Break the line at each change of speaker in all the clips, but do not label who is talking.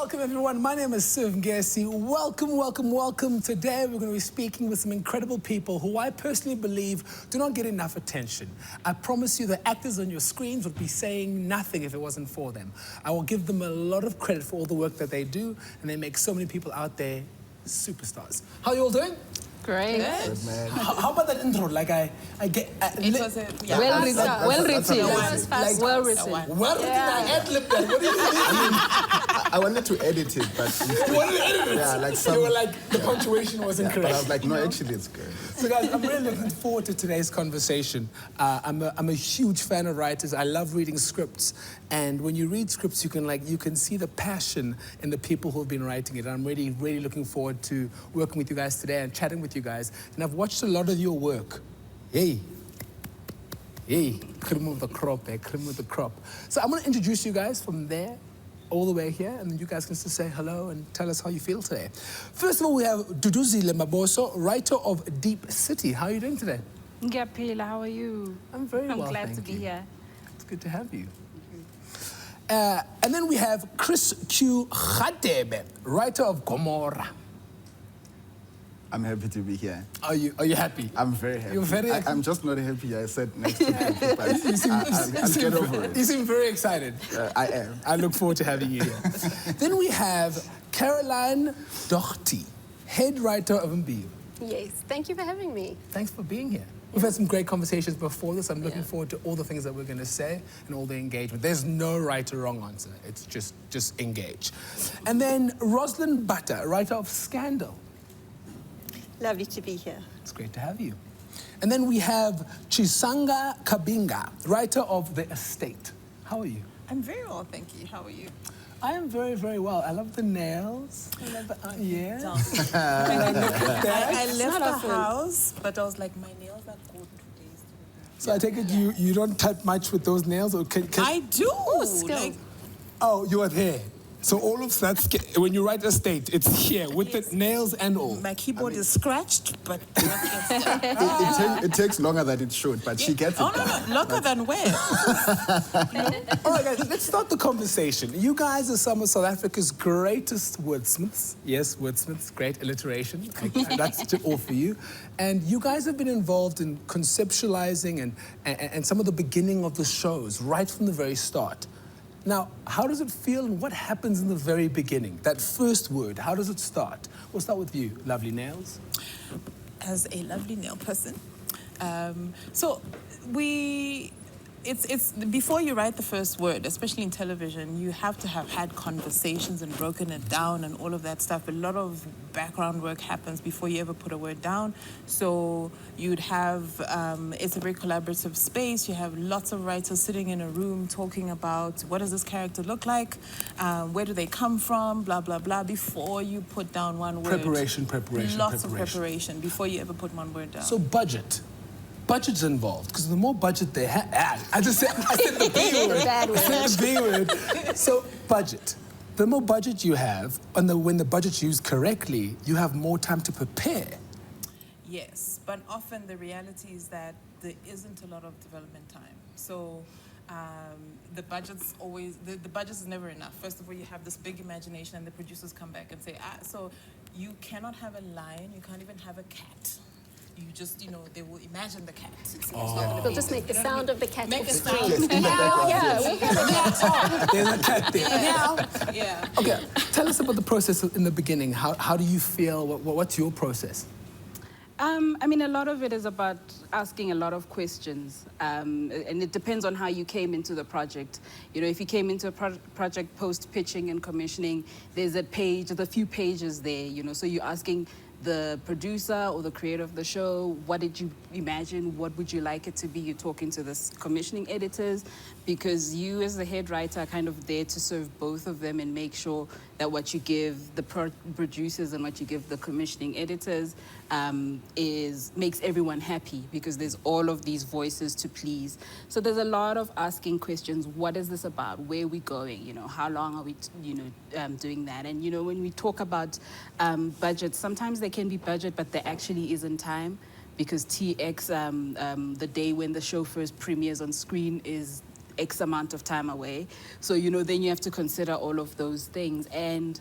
Welcome, everyone. My name is Siv Ngesi. Welcome, welcome, welcome. Today, we're going to be speaking with some incredible people who I personally believe do not get enough attention. I promise you the actors on your screens would be saying nothing if it wasn't for them. I will give them a lot of credit for all the work that they do, and they make so many people out there superstars. How are you all doing?
Great.
Good, man.
How about that intro? Like I get
It was well written. Well written. Well written.
I ad-libbed that. What do you think?
I wanted to edit it, but
You wanted to edit it?
yeah, like
You were like, the punctuation wasn't
but
correct.
I was like, no, actually, it's good.
So guys, I'm really looking forward to today's conversation. I'm a huge fan of writers. I love reading scripts. And when you read scripts, you can see the passion in the people who have been writing it. I'm really, really looking forward to working with you guys today and chatting with you guys. And I've watched a lot of your work. Hey, cream of the crop, cream of the crop. So I'm gonna introduce you guys from there all the way here, and then you guys can just say hello and tell us how you feel today. First of all, we have Duduzile Mabaso, writer of DiepCity. How are you doing today?
Ngapila, how are you?
I'm very well,
I'm glad to
thank
be
you.
here.
It's good to have you. And then we have Chris Q. Radebe, writer of Gomora.
I'm happy to be here.
Are you happy?
I'm very happy.
You're very happy?
I'm just not happy I sat next to people, but I'll get over it.
You seem very excited.
I am.
I look forward to having you here. Then we have Caroline Doherty, head writer of Imbewu.
Yes, thank you for having me.
Thanks for being here. We've had some great conversations before this. I'm looking forward to all the things that we're going to say and all the engagement. There's no right or wrong answer. It's just engage. And then Rosalind, Butler, writer of Scandal.
Lovely to be here.
It's great to have you. And then we have Chisanga Kabinga, writer of The Estate. How are you?
I'm very well, thank you. How are you?
I am very, very well. I love the nails. I love the, yeah.
I left the house, but I was like, my nails are good today.
So I take it you don't type much with those nails? Or can
I do.
Like,
oh, you are there. So all of that, when you write estate, it's here with the nails and all.
My keyboard is scratched, but
It takes longer than it should, but she gets it done.
no, longer than where?
All right, guys, let's start the conversation. You guys are some of South Africa's greatest wordsmiths. Yes, wordsmiths, great alliteration. That's all for you. And you guys have been involved in conceptualizing and some of the beginning of the shows right from the very start. Now, how does it feel and what happens in the very beginning? That first word, how does it start? We'll start with you, lovely nails.
As a lovely nail person. It's before you write the first word, especially in television, you have to have had conversations and broken it down and all of that stuff. A lot of background work happens before you ever put a word down. So you'd have, it's a very collaborative space. You have lots of writers sitting in a room talking about what does this character look like, where do they come from, blah, blah, blah, before you put down one word.
Preparation.
Lots of preparation before you ever put one word down.
So budget. Budget's involved, because the more budget they have, I said the B word. I said the B word. So budget. The more budget you have, and when the budget's used correctly, you have more time to prepare.
Yes, but often the reality is that there isn't a lot of development time. So the budget's always, the budget is never enough. First of all, you have this big imagination and the producers come back and say, so you cannot have a lion, you can't even have a cat. You just, they will imagine the cat.
They'll just make the sound of the cat.
Make a
scream.
sound.
There's a cat there.
Yeah.
Okay, tell us about the process in the beginning. How do you feel? What's your process?
I mean, a lot of it is about asking a lot of questions, and it depends on how you came into the project. If you came into a project post-pitching and commissioning, there's a few pages there, so you're asking the producer or the creator of the show, what did you imagine? What would you like it to be? You're talking to the commissioning editors, because you as the head writer are kind of there to serve both of them and make sure that what you give the producers and what you give the commissioning editors makes everyone happy, because there's all of these voices to please. So there's a lot of asking questions. What is this about? Where are we going? How long are we, doing that? And, when we talk about budget, sometimes there can be budget, but there actually isn't time, because TX, the day when the show first premieres on screen, is X amount of time away. So, then you have to consider all of those things. And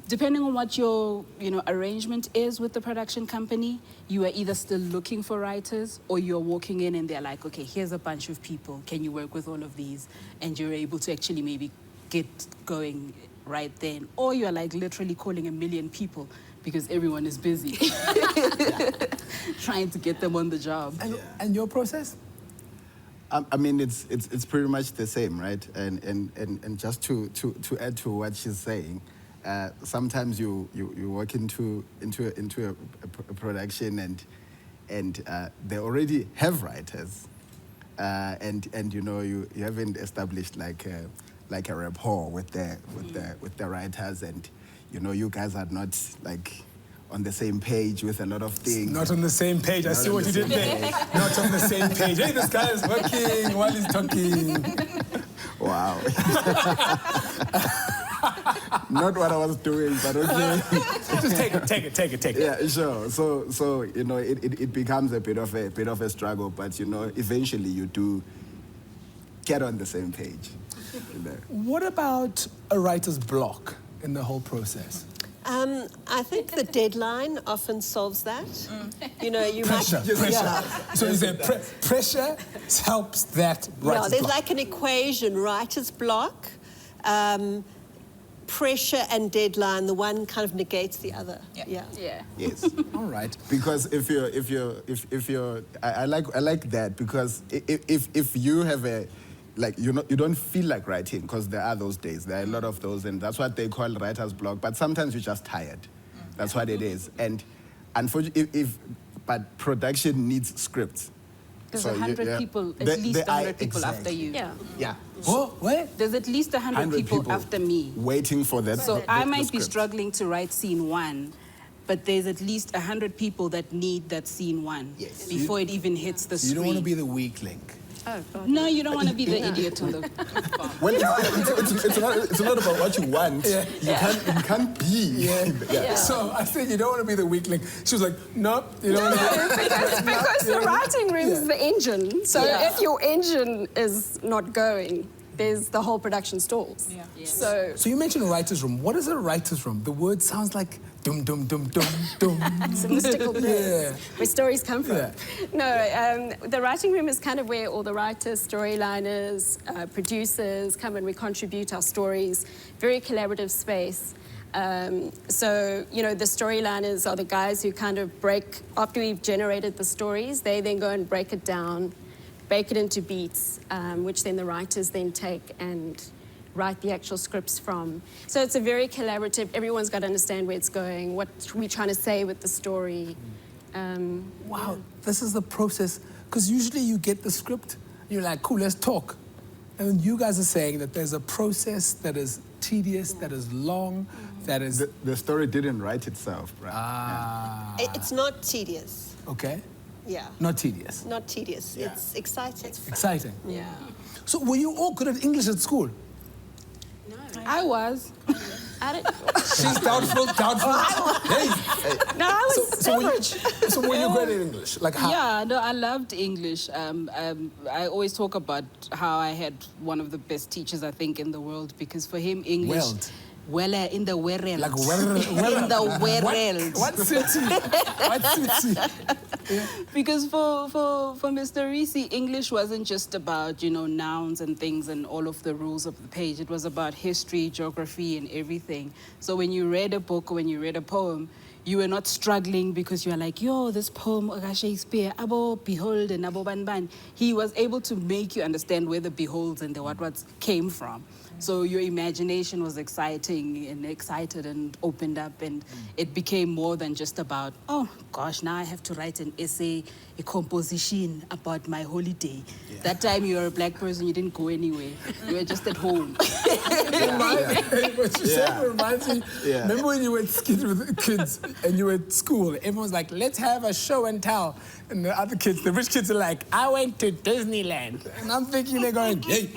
depending on what your, arrangement is with the production company, you are either still looking for writers or you're walking in and they're like, okay, here's a bunch of people. Can you work with all of these? And you're able to actually maybe get going right then. Or you're like literally calling 1 million people because everyone is busy trying to get them on the job.
And your process?
I mean, it's pretty much the same, right? And just to add to what she's saying, sometimes you walk into a production and they already have writers, and you haven't established like a rapport with the writers, and you guys are not like on the same page with a lot of things.
Not on the same page. I see what you did there. Not on the same page. Hey, this guy is working while he's talking.
Wow. Not what I was doing, but okay.
Just take it.
Yeah, sure. So it becomes a bit of a struggle, but eventually you do get on the same page.
What about a writer's block in the whole process?
I think the deadline often solves that. You
Pressure.
might...
Yeah. So you say pressure helps that writer's
there's
block.
like an equation, writer's block, pressure and deadline, the one kind of negates the other.
Yeah.
Yes.
All right.
Because if you're, I like that, because if you have a, like, you don't feel like writing, because there are those days, there are a lot of those, and that's what they call writer's block, but sometimes you're just tired. That's what it is. And unfortunately, but production needs scripts.
There's
So
100 people, at least 100 people after
exactly.
you.
Yeah.
Oh, what?
There's at least 100 people after me.
Waiting for that.
So
the
I might be
script.
struggling to write scene 1, but there's at least 100 people that need that scene 1
Yes.
before it even hits the
You
screen.
don't want to be the weak link.
Oh, God.
No, you don't want to be the idiot on the
Well, it's not about what you want.
Yeah.
You can't be.
Yeah. So I said you don't want to be the weak link. She was like, nope, you don't want to be.
because the writing room is the engine. So if your engine is not going, there's the whole production stalls.
Yeah.
So
So you mentioned a writer's room. What is a writer's room? The word sounds like dum dum dum dum dum.
it's a mystical place
Yeah.
where stories come from.
Yeah.
No, the writing room is kind of where all the writers, storyliners, producers come and we contribute our stories. Very collaborative space. So, the storyliners are the guys who kind of break, after we've generated the stories, they then go and break it down, bake it into beats, which then the writers then take and write the actual scripts from. So it's a very collaborative, everyone's got to understand where it's going, what we're trying to say with the story.
Wow, this is the process. Because usually you get the script, you're like, cool, let's talk. And you guys are saying that there's a process that is tedious, that is long, that is...
The story didn't write itself, right?
Ah,
It's not tedious.
okay.
Yeah.
Not tedious.
Not tedious.
Yeah.
It's exciting.
Exciting.
Yeah.
So were you all good at English at school?
I was.
She's doubtful. Hey.
No, I was average.
So were you great at English? Like how?
Yeah, no, I loved English. I always talk about how I had one of the best teachers, I think, in the world, because for him, English...
World?
Well, in the world.
Like
In the world.
What city? What city?
Because for Mr. Reese, English wasn't just about, nouns and things and all of the rules of the page. It was about history, geography, and everything. So when you read a book or when you read a poem, you were not struggling because you were like, yo, this poem, Shakespeare, abo, behold, and abo ban. He was able to make you understand where the beholds and the what came from. So your imagination was excited and opened up, and it became more than just about, oh gosh, now I have to write an essay, a composition about my holiday. Yeah. That time you were a black person, you didn't go anywhere. You were just at home.
What you said reminds me, remember when you were with kids and you were at school, everyone's like, let's have a show and tell. And the other kids, the rich kids are like, I went to Disneyland. And I'm thinking they're going, hey.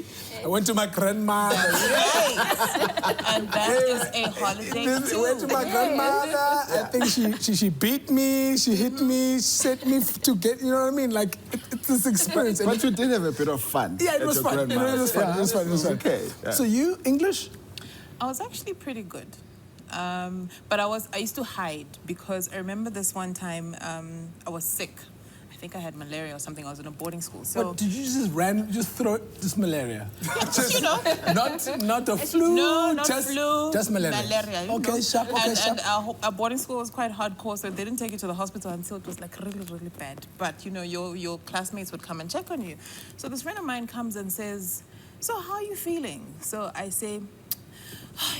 I went to my grandmother.
And that is a holiday
I
too.
went to my grandmother. I think she beat me, she hit me, set me to get, you know what I mean? Like, it's this experience.
But you did have a bit of fun.
Yeah, it was fun. You know, it was fun.
Yeah,
It was fun. It was fun.
okay. Yeah.
So you, English?
I was actually pretty good. But I used to hide because I remember this one time I was sick. I think I had malaria or something. I was in a boarding school. So
What, did you just throw just malaria? Just,
you know.
Not a flu.
No, not
just,
flu.
Just malaria.
You
Okay,
know.
sharp. Okay,
and
sharp.
our boarding school was quite hardcore, so they didn't take you to the hospital until it was like really, really bad. But you know, your classmates would come and check on you. So this friend of mine comes and says, "So how are you feeling?" So I say,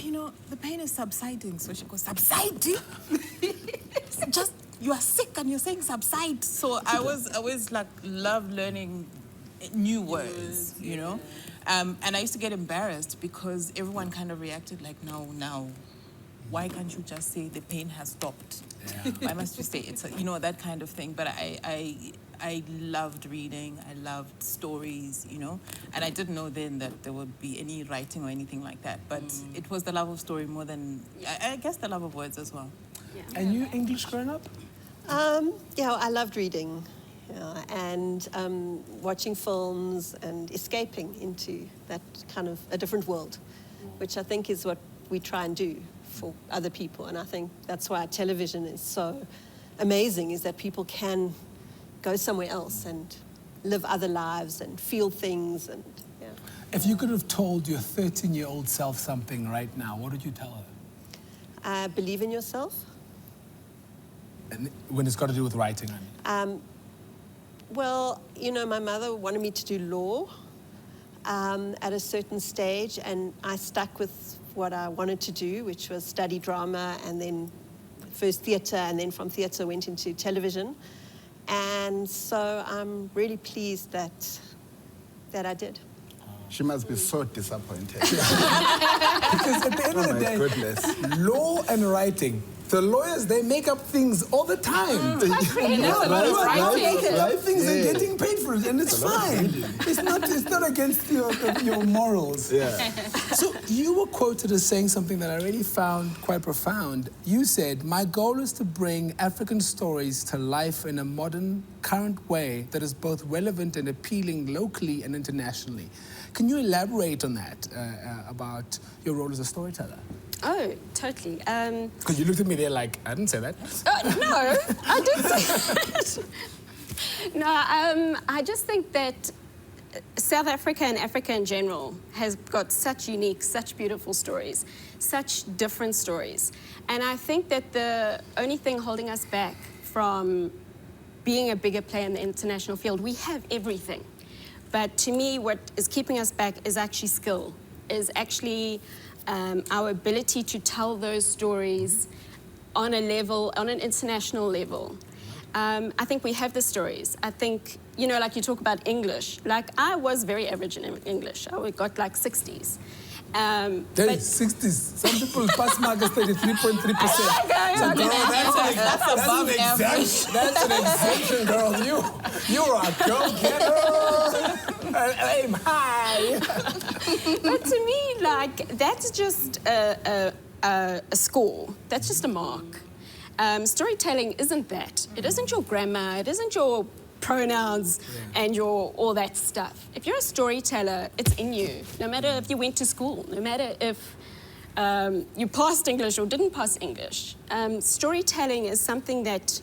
"You know, the pain is subsiding." So she goes, "Subsiding?" Just, you are sick and you're saying subside. So I always like love learning new words, you know. And I used to get embarrassed because everyone kind of reacted like, "No, why can't you just say the pain has stopped?
Yeah.
Why must you say it's you know, that kind of thing?" But I loved reading. I loved stories, you know. And I didn't know then that there would be any writing or anything like that. But it was the love of story more than, I guess, the love of words as well.
And you English growing up?
Yeah, I loved reading, and watching films and escaping into that kind of a different world, which I think is what we try and do for other people. And I think that's why television is so amazing, is that people can go somewhere else and live other lives and feel things. And yeah.
If you could have told your 13-year-old self something right now, what would you tell her?
Believe in yourself.
And when it's got to do with writing, I mean.
Well, you know, my mother wanted me to do law at a certain stage, and I stuck with what I wanted to do, which was study drama, and then first theatre, and then from theatre went into television. And so I'm really pleased that I did.
She must be so disappointed.
Because at the end of the
my
day,
goodness.
law and writing, the lawyers, they make up things all the time.
Right?
Things
Yeah.
and getting paid for it, and it's fine. It's not against your morals.
Yeah.
So you were quoted as saying something that I really found quite profound. You said, "My goal is to bring African stories to life in a modern, current way that is both relevant and appealing locally and internationally." Can you elaborate on that, about your role as a storyteller?
Oh, totally.
Because you looked at me there like, I didn't say that.
No, I did say that. No, I just think that South Africa and Africa in general has got such unique, such beautiful stories, such different stories. And I think that the only thing holding us back from being a bigger player in the international field, we have everything. But to me, what is keeping us back is actually skill, is actually our ability to tell those stories on a level, on an international level. I think we have the stories. I think, you know, like you talk about English. Like, I was very average in English. I got like 60s.
But 60s. Some people pass mark is 33.3%.
That's above average.
That's an exemption, girl. You are a go-getter. Aim high.
But to me, like, that's just a score. That's just a mark. Storytelling isn't that. It isn't your grammar. It isn't your pronouns and your all that stuff. If you're a storyteller, it's in you. No matter if you went to school, no matter if you passed English or didn't pass English. Storytelling is something that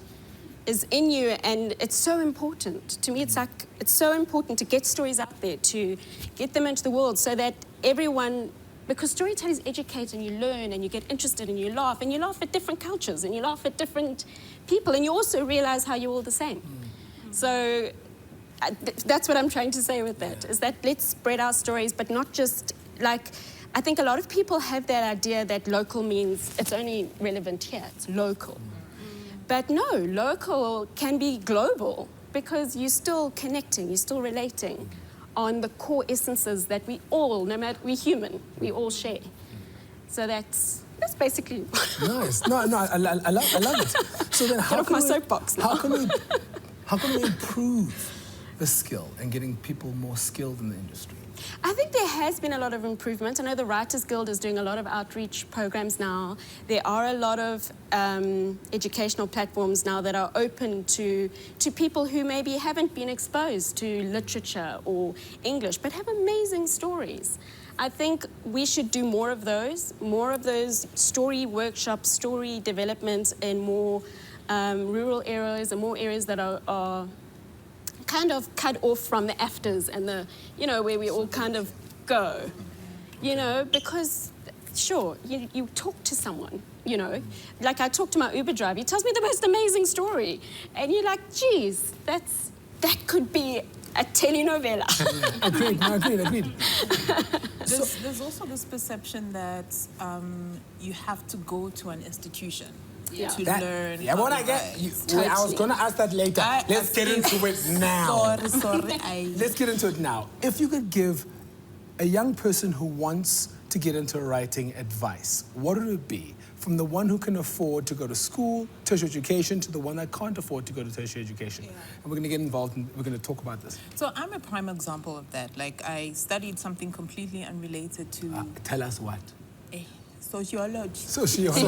is in you, and it's so important. To me, it's so important to get stories out there, to get them into the world so that everyone, because storytelling is educate and you learn and you get interested and you laugh at different cultures and you laugh at different people, and you also realize how you're all the same. So that's what I'm trying to say with that, is that let's spread our stories, but not just like, I think a lot of people have that idea that local means it's only relevant here, it's local. But no, local can be global because you're still connecting, you're still relating on the core essences that we all, no matter, we're human, we all share. So that's basically.
Nice. No, I love it. So then,
Get off my soapbox now.
How can we improve the skill and getting people more skilled in the industry?
I think there has been a lot of improvement. I know the Writers Guild is doing a lot of outreach programs now. There are a lot of educational platforms now that are open to people who maybe haven't been exposed to literature or English, but have amazing stories. I think we should do more of those story workshops, story development in more rural areas and more areas that are kind of cut off from the afters and the, where we all kind of go, because sure, you talk to someone, like I talk to my Uber driver, he tells me the most amazing story. And you're like, geez, that could be a telenovela.
Agreed.
There's also this perception that you have to go to an institution to learn.
Yeah, what I get. I was going to ask that later. Let's get into it now.
Sorry.
Let's get into it now. If you could give a young person who wants to get into writing advice, what would it be? From the one who can afford to go to school, tertiary education, to the one that can't afford to go to tertiary education. And we're going to get involved and we're going to talk about this.
So I'm a prime example of that. Like, I studied something completely unrelated to...
Tell us what?
Sociology.
Sociology.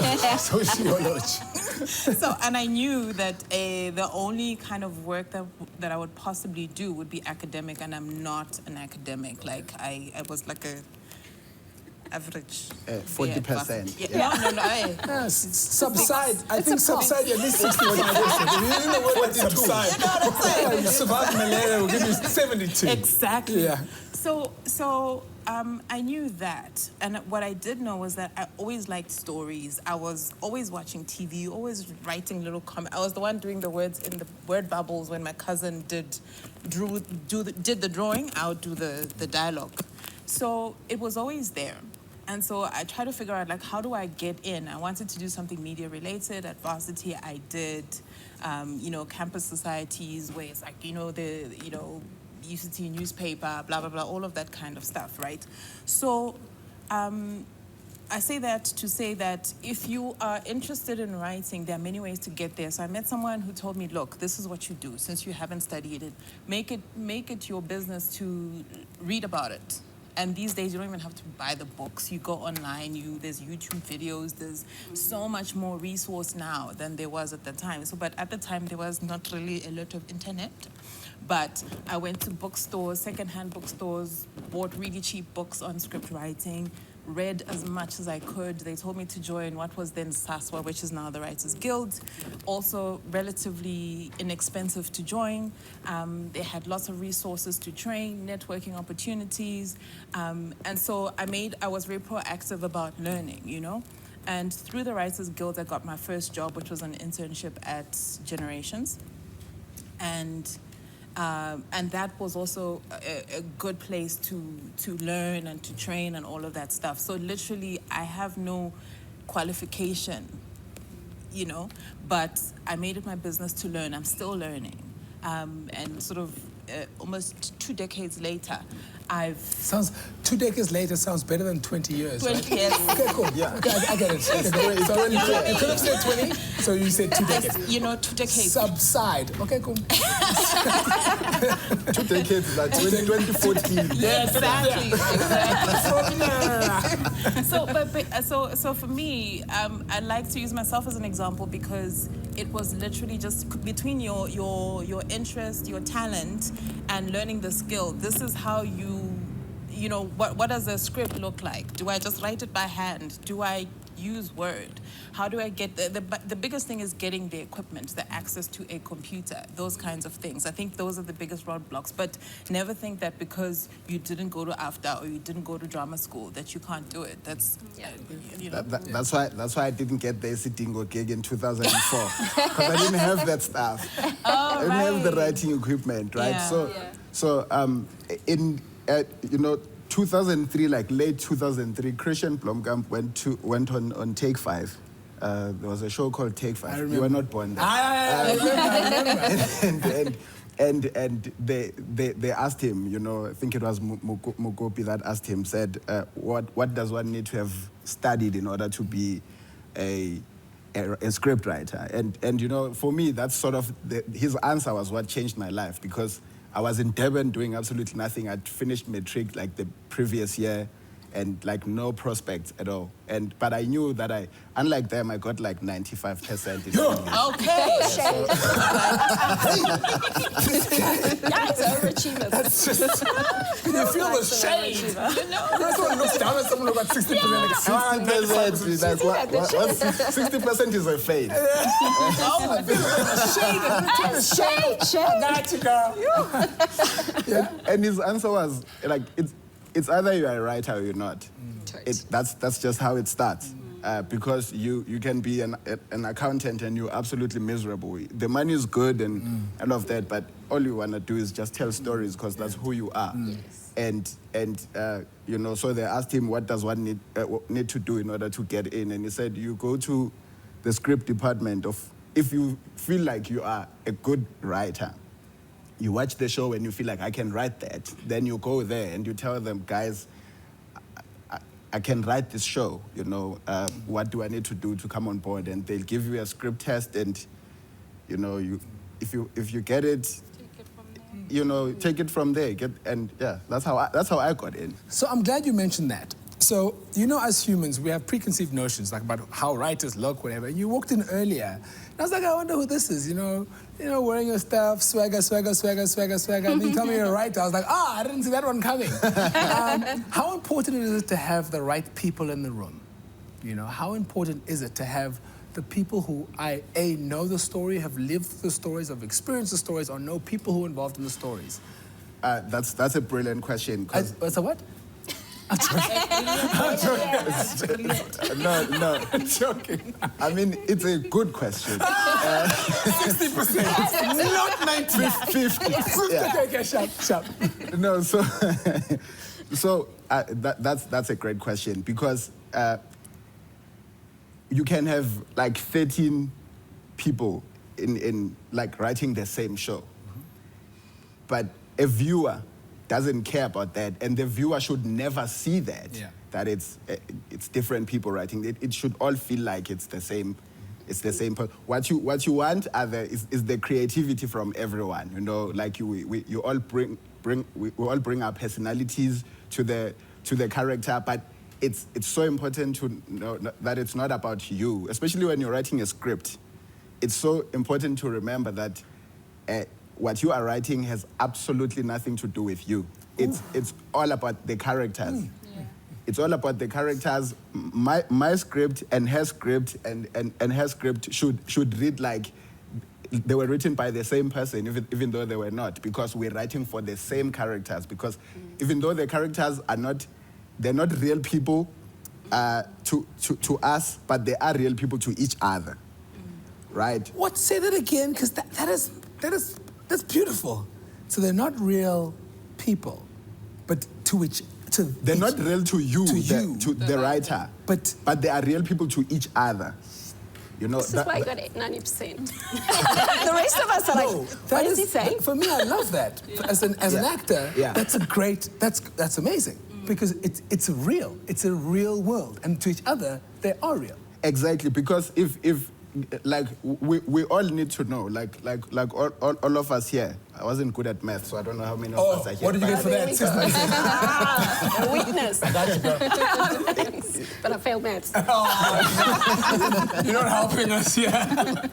So, and I knew that the only kind of work that I would possibly do would be academic, and I'm not an academic. Like, I was like a average
40%.
No.
Subside. I think subside at least 65%. You know what subside?
You know what I'm saying?
You survive malaria, we'll give you 72.
Exactly.
Yeah.
So I knew that, and what I did know was that I always liked stories. I was always watching TV, always writing little comments. I was the one doing the words in the word bubbles when my cousin did the drawing. I would do the dialogue. So it was always there. And so I tried to figure out, like, how do I get in? I wanted to do something media related. At varsity, I did, campus societies where it's like, DiepCity newspaper, blah, blah, blah, all of that kind of stuff, right? So I say that to say that if you are interested in writing, there are many ways to get there. So I met someone who told me, look, this is what you do. Since you haven't studied it, make it your business to read about it. And these days, you don't even have to buy the books. You go online, there's YouTube videos, there's so much more resource now than there was at the time. But at the time, there was not really a lot of internet. But I went to bookstores, secondhand bookstores, bought really cheap books on script writing, read as much as I could. They told me to join what was then SASWA, which is now the Writers Guild. Also relatively inexpensive to join. They had lots of resources to train, networking opportunities. And so I was very proactive about learning, And through the Writers Guild, I got my first job, which was an internship at Generations. And that was also a good place to learn and to train and all of that stuff. So literally, I have no qualification, but I made it my business to learn. I'm still learning. And sort of almost 2 decades later,
2 decades later sounds better than 20 years.
20 years.
Okay, cool. Yeah. Okay, I get it. Okay, so you could have said 20, so you said 2 decades.
2 decades.
Subside. Okay, cool. 2
decades, like 2014.
Yeah, exactly. So for me, I like to use myself as an example because it was literally just between your interest, your talent, and learning the skill. This is how what does a script look like? Do I just write it by hand? Do I use Word? How do I get the biggest thing is getting the equipment, the access to a computer, those kinds of things. I think those are the biggest roadblocks. But never think that because you didn't go to AFDA or you didn't go to drama school that you can't do it. That's
That's why I didn't get the Sidingo gig in 2004 because I didn't have that stuff. I didn't have the writing equipment, right?
Yeah.
So in 2003, like late 2003, Christian Blomkamp went on Take 5. There was a show called Take 5. You were not born then.
I remember.
And they asked him, I think it was Mugopi that asked him, said, what does one need to have studied in order to be a script writer? And for me, that's sort of his answer was what changed my life, because I was in Durban doing absolutely nothing. I'd finished matric like the previous year, and like no prospects at all. But I knew that unlike them, I got like 95% in English.
Okay.
Yeah, it's overachievers.
That's just, you feel the shade. You know, someone looks down at someone who got 60%.
Like, 60% is a fade.
Shade. I got you, girl.
Yeah. And his answer was like, it's either you're a writer or you're not. That's just how it starts. Because you can be an accountant and you're absolutely miserable. The money is good and all of that, but all you want to do is just tell stories because that's who you are.
Yes.
And you know, so they asked him, what does one need to do in order to get in? And he said, you go to the script department if you feel like you are a good writer. You watch the show and you feel like, I can write that. Then you go there and you tell them, guys, I can write this show, you know, what do I need to do to come on board? And they'll give you a script test and, you know, if you get it, you know, take it from there. That's how I got in.
So I'm glad you mentioned that. So, you know, as humans, we have preconceived notions like about how writers look, whatever. And you walked in earlier, and I was like, I wonder who this is, you know, wearing your stuff, swagger. And then you tell me you're a writer. I was like, I didn't see that one coming. How important is it to have the right people in the room? You know, how important is it to have the people who know the story, have lived the stories, have experienced the stories, or know people who are involved in the stories?
That's a brilliant question.
What's a what? I'm
No, I'm joking. I mean, it's a good question.
60%, not 90.
50. Yeah.
Okay, sharp.
No, so that's a great question because you can have like 13 people in like writing the same show, but a viewer doesn't care about that, and the viewer should never see that.
Yeah.
That it's different people writing. It should all feel like it's the same. It's the same. What you want is the creativity from everyone. You know, like we all bring our personalities to the character, but it's so important to know that it's not about you, especially when you're writing a script. It's so important to remember that what you are writing has absolutely nothing to do with you. It's all about the characters.
Yeah.
It's all about the characters. My script and her script and her script should read like they were written by the same person, even though they were not, because we're writing for the same characters. Because even though the characters they're not real people to us, but they are real people to each other, right?
What? Say that again, because that's beautiful. So they're not real people, but
they're not real to you, to the writer, but they are real people to each other. You know,
This is why I got 90%. The rest of us are like, what is he saying?
For me, I love that. As an actor, that's amazing. Because it's real. It's a real world. And to each other, they are real.
Exactly, because if like we all need to know, like all of us here. I wasn't good at math, so I don't know how many of us are here.
What did you get for that?
A weakness.
I got you, girl.
But I failed maths.
You're not helping us, yeah.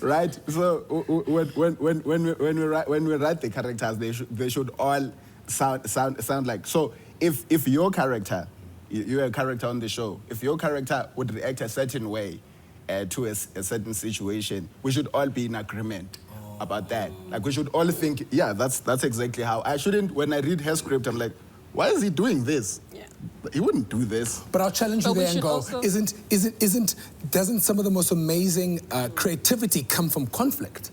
Right. So when we write the characters, they should all sound like. So if your character, you're a character on the show, if your character would react a certain way to a certain situation, we should all be in agreement about that. Like we should all think, yeah, that's exactly how. I shouldn't, when I read her script, I'm like, why is he doing this?
Yeah.
He wouldn't do this.
But I'll challenge you there and go, doesn't some of the most amazing creativity come from conflict?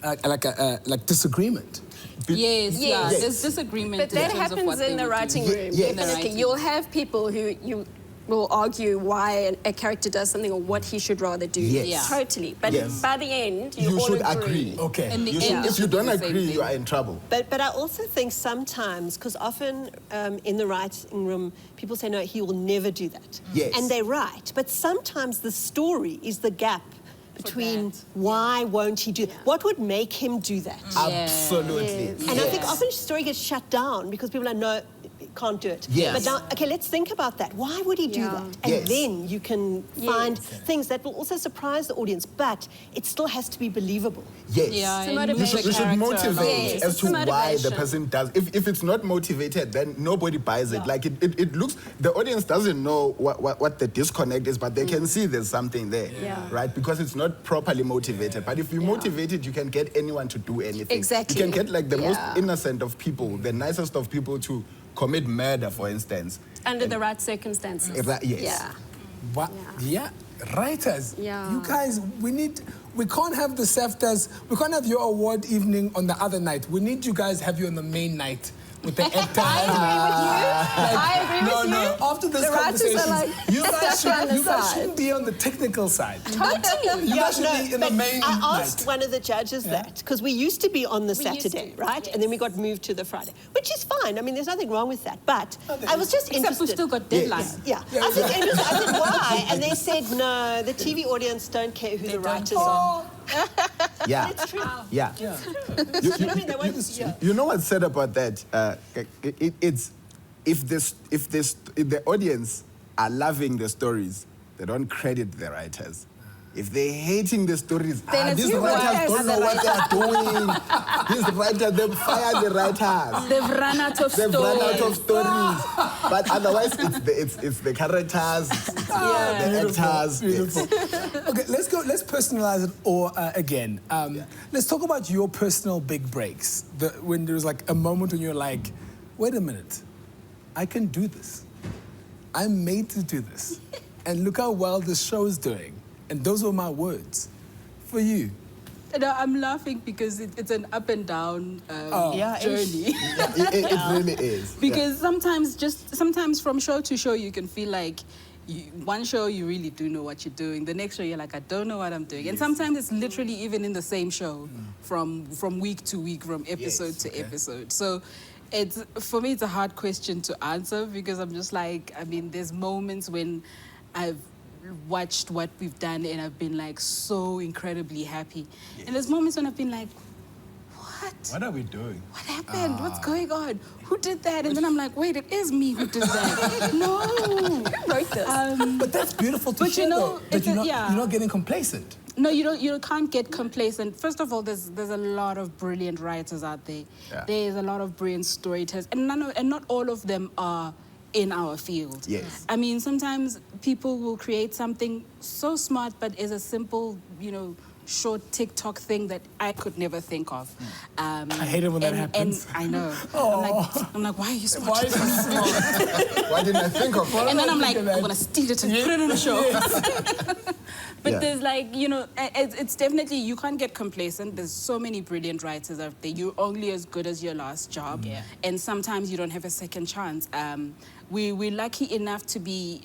Like disagreement?
Yes, there's disagreement.
But that happens in the writing room. Definitely. You'll have people who you will argue why a character does something or what he should rather do.
Yes.
Yeah. Totally. But by the end, you all
should
agree.
Okay.
If
you don't agree, you are in trouble.
But I also think sometimes, because often in the writing room, people say, no, he will never do that.
Yes.
And they're right. But sometimes the story is the gap between why won't he do, what would make him do that?
Absolutely.
And I think often the story gets shut down because people are no, can't do it.
Yes.
But now, okay, let's think about that. Why would he do that? And then you can find things that will also surprise the audience, but it still has to be believable.
Yes.
You
should motivate as to why the
motivation.
person does. If it's not motivated, then nobody buys it. Like it looks, the audience doesn't know what the disconnect is, but they can see there's something there, right? Because it's not properly motivated. But if you motivate it, you can get anyone to do anything.
Exactly.
You can get like the most innocent of people, the nicest of people to commit murder, for instance.
Under the right circumstances.
Yes.
Yeah.
What? Yeah. Writers.
Yeah.
You guys, we can't have the SAFTAs, we can't have your award evening on the other night. We need you guys have you on the main night with the actors.
I agree with you.
No. After this
The writers
conversation,
are like,
you guys
step on the side.
shouldn't be on the technical side.
Totally.
You guys should be in the
But
main
I asked
night.
one of the judges that, because we used to be on the Saturday, right? And then we got moved to the Friday, which is fine. I mean, there's nothing wrong with that. But I was just
Except
interested.
we've still got deadlines.
Yeah. I was just interested. I said, why? And they said, no, the TV audience don't care who the writers are.
Yeah.
It's true.
Yeah. You know what's said about that? It's if the audience are loving the stories, they don't credit the writers. If they're hating the stories, these writers don't know what they are doing. These writers, they've fired the writers.
They've run out of
They've
stories.
run out of stories. But otherwise, it's the characters, it's the actors. Yes.
Okay, let's personalize it all again. Let's talk about your personal big breaks. When there was like a moment when you're like, wait a minute, I can do this. I'm made to do this. And look how well this show is doing. And those were my words. For you.
No, I'm laughing because it's an up and down journey.
It really is.
Because sometimes from show to show you can feel like one show you really do know what you're doing. The next show you're like, I don't know what I'm doing. And sometimes it's literally even in the same show from week to week, from episode to episode. So for me it's a hard question to answer because I'm just like, I mean, there's moments when I've watched what we've done and I've been like so incredibly happy. And there's moments when I've been like,
What are we doing?
what happened? What's going on? Who did that? And then I'm like, wait, it is me who did that. No.
Who wrote this?
But that's beautiful to
But
hear,
you know,
though, that you're not getting complacent.
No, you can't get complacent. First of all, there's a lot of brilliant writers out there.
Yeah.
There's a lot of brilliant storytellers, and not all of them are in our field.
Yes.
I mean, sometimes people will create something so smart, but is a simple, short TikTok thing that I could never think of.
I hate it when that happens.
And I know. I'm like, why are you so
Why is it small?
Why didn't I think of that?
And then I'm like, I'm going to steal it and put it on a show. But there's like, it's definitely, you can't get complacent. There's so many brilliant writers out there. You're only as good as your last job. Yeah. And sometimes you don't have a second chance. We're lucky enough to be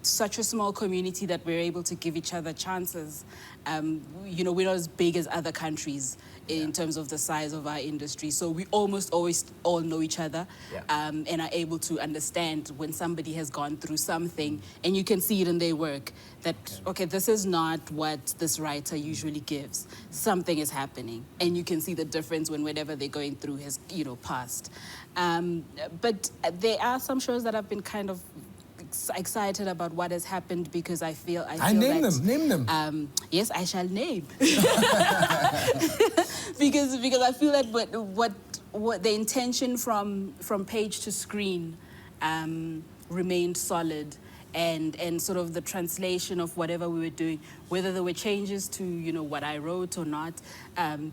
such a small community that we're able to give each other chances. We're not as big as other countries in terms of the size of our industry. So we almost always all know each other and are able to understand when somebody has gone through something, and you can see it in their work that, okay, this is not what this writer usually gives. Something is happening, and you can see the difference when whatever they're going through has, passed. But there are some shows that I've been kind of excited about what has happened because I feel
Name them.
Yes, I shall name. because I feel that what the intention from page to screen remained solid, and sort of the translation of whatever we were doing, whether there were changes to what I wrote or not,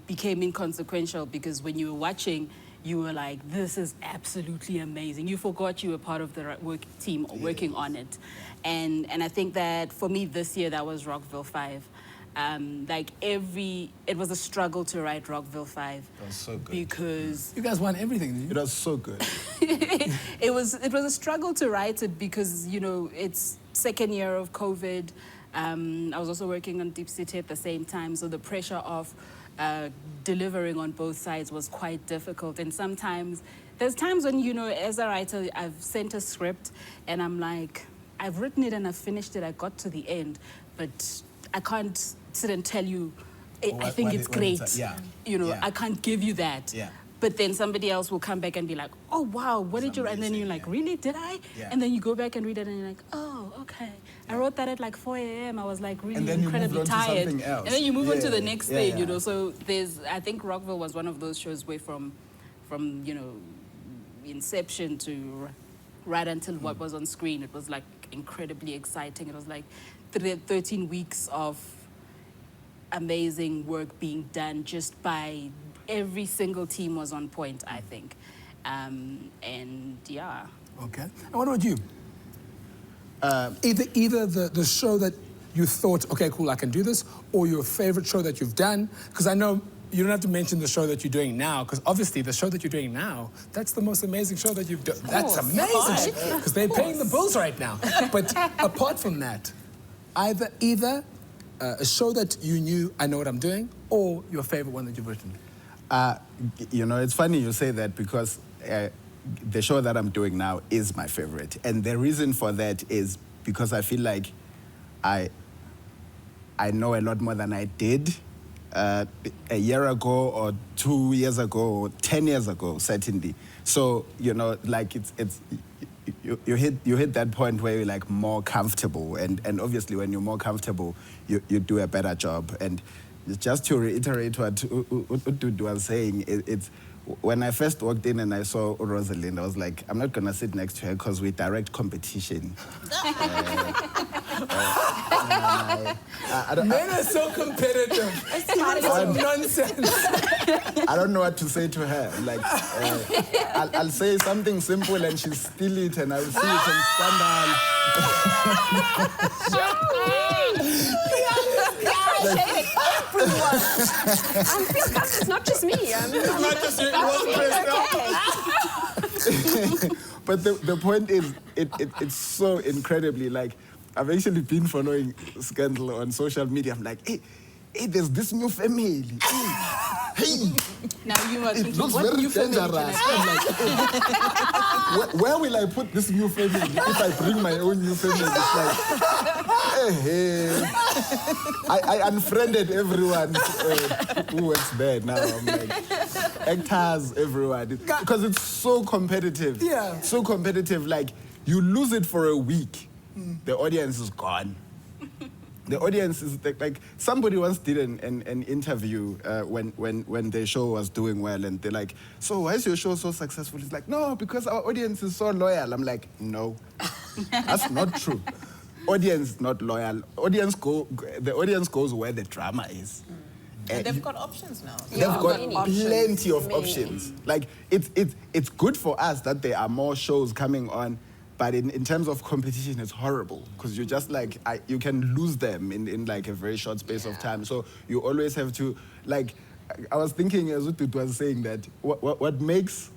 became inconsequential because when you were watching, you were like, this is absolutely amazing. You forgot you were part of the work team working on it. And I think that for me this year, that was Rockville 5. It was a struggle to write Rockville 5.
It was so good.
Because
You guys won everything, didn't you?
It was so good.
it was a struggle to write it because, it's second year of COVID. I was also working on DiepCity at the same time. So the pressure of delivering on both sides was quite difficult. And sometimes, there's times when, as a writer, I've sent a script and I'm like, I've written it and I've finished it, I got to the end, but I can't sit and tell you, I
What-
think
what
it's
it- what
great.
it's, yeah.
You know,
Yeah.
I can't give you that.
Yeah.
But then somebody else will come back and be like, oh, wow, what did you write? And then
amazing,
you're like,
yeah.
really, did I?
Yeah.
And then you go back and read it and you're like, oh, okay. I wrote that at like 4 a.m. I was like really
And then you
incredibly
moved on to
tired.
something else.
And then you move on to
Yeah,
the next
yeah,
thing, you
yeah.
know. So I think Rockville was one of those shows where from you know, inception to right until what was on screen, it was like incredibly exciting. It was like 13 weeks of amazing work being done just by every single team was on point, I think. And yeah.
Okay. And what about you? Either the show that you thought, okay, cool, I can do this, or your favorite show that you've done. Because I know you don't have to mention the show that you're doing now, because obviously the show that you're doing now, that's the most amazing show that you've done. That's amazing, because they're paying the bills right now. But apart from that, either a show that you knew, I know what I'm doing, or your favorite one that you've written.
You know, it's funny you say that because the show that I'm doing now is my favorite. And the reason for that is because I feel like I know a lot more than I did a year ago or 2 years ago or 10 years ago, certainly. So, you know, like you hit that point where you're like more comfortable. And obviously when you're more comfortable, you do a better job. And just to reiterate what Dudu was saying, it's when I first walked in and I saw Rosalind, I was like, I'm not going to sit next to her because we direct competition.
Men are so competitive. It's nonsense.
I don't know what to say to her. Like, I'll say something simple and she'll steal it and I'll see it and scandal.
Everyone. I feel bad. It's not just me.
Not just you, it was pressed up. But the point is, it's so incredibly, like, I've actually been following Scandal on social media. I'm like, hey, there's this new family. Hey.
Now you are
It
thinking,
looks
what
very
new family can
dangerous.
I
I'm like, where will I put this new family? If I bring my own new family, it's like, hey. I unfriended everyone who works there now. I'm like, actors, everyone. Because it's so competitive.
Yeah.
So competitive. Like, you lose it for a week, the audience is gone. The audience is like somebody once did an interview when their show was doing well, and they're like, so why is your show so successful? It's like, no, because our audience is so loyal. I'm like, no, that's not true. Audience not loyal. The audience goes where the drama is.
And they've got options now.
They've got
many.
plenty of
Many.
options. Like it's good for us that there are more shows coming on. But in terms of competition, it's horrible because you're just like, you can lose them in like a very short space of time. So you always have to, like, I was thinking as Utut was saying that what makes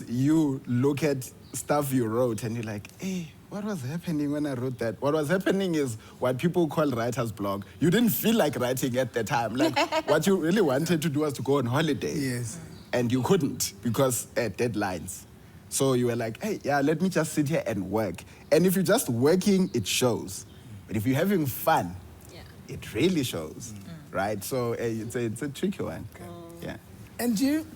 you look at stuff you wrote and you're like, hey, what was happening when I wrote that? What was happening is what people call writer's block. You didn't feel like writing at the time. Like what you really wanted to do was to go on holiday.
Yes.
And you couldn't because deadlines. So you were like, hey, yeah, let me just sit here and work. And if you're just working, it shows. But if you're having fun, it really shows, right? So it's a tricky one. Yeah.
And you?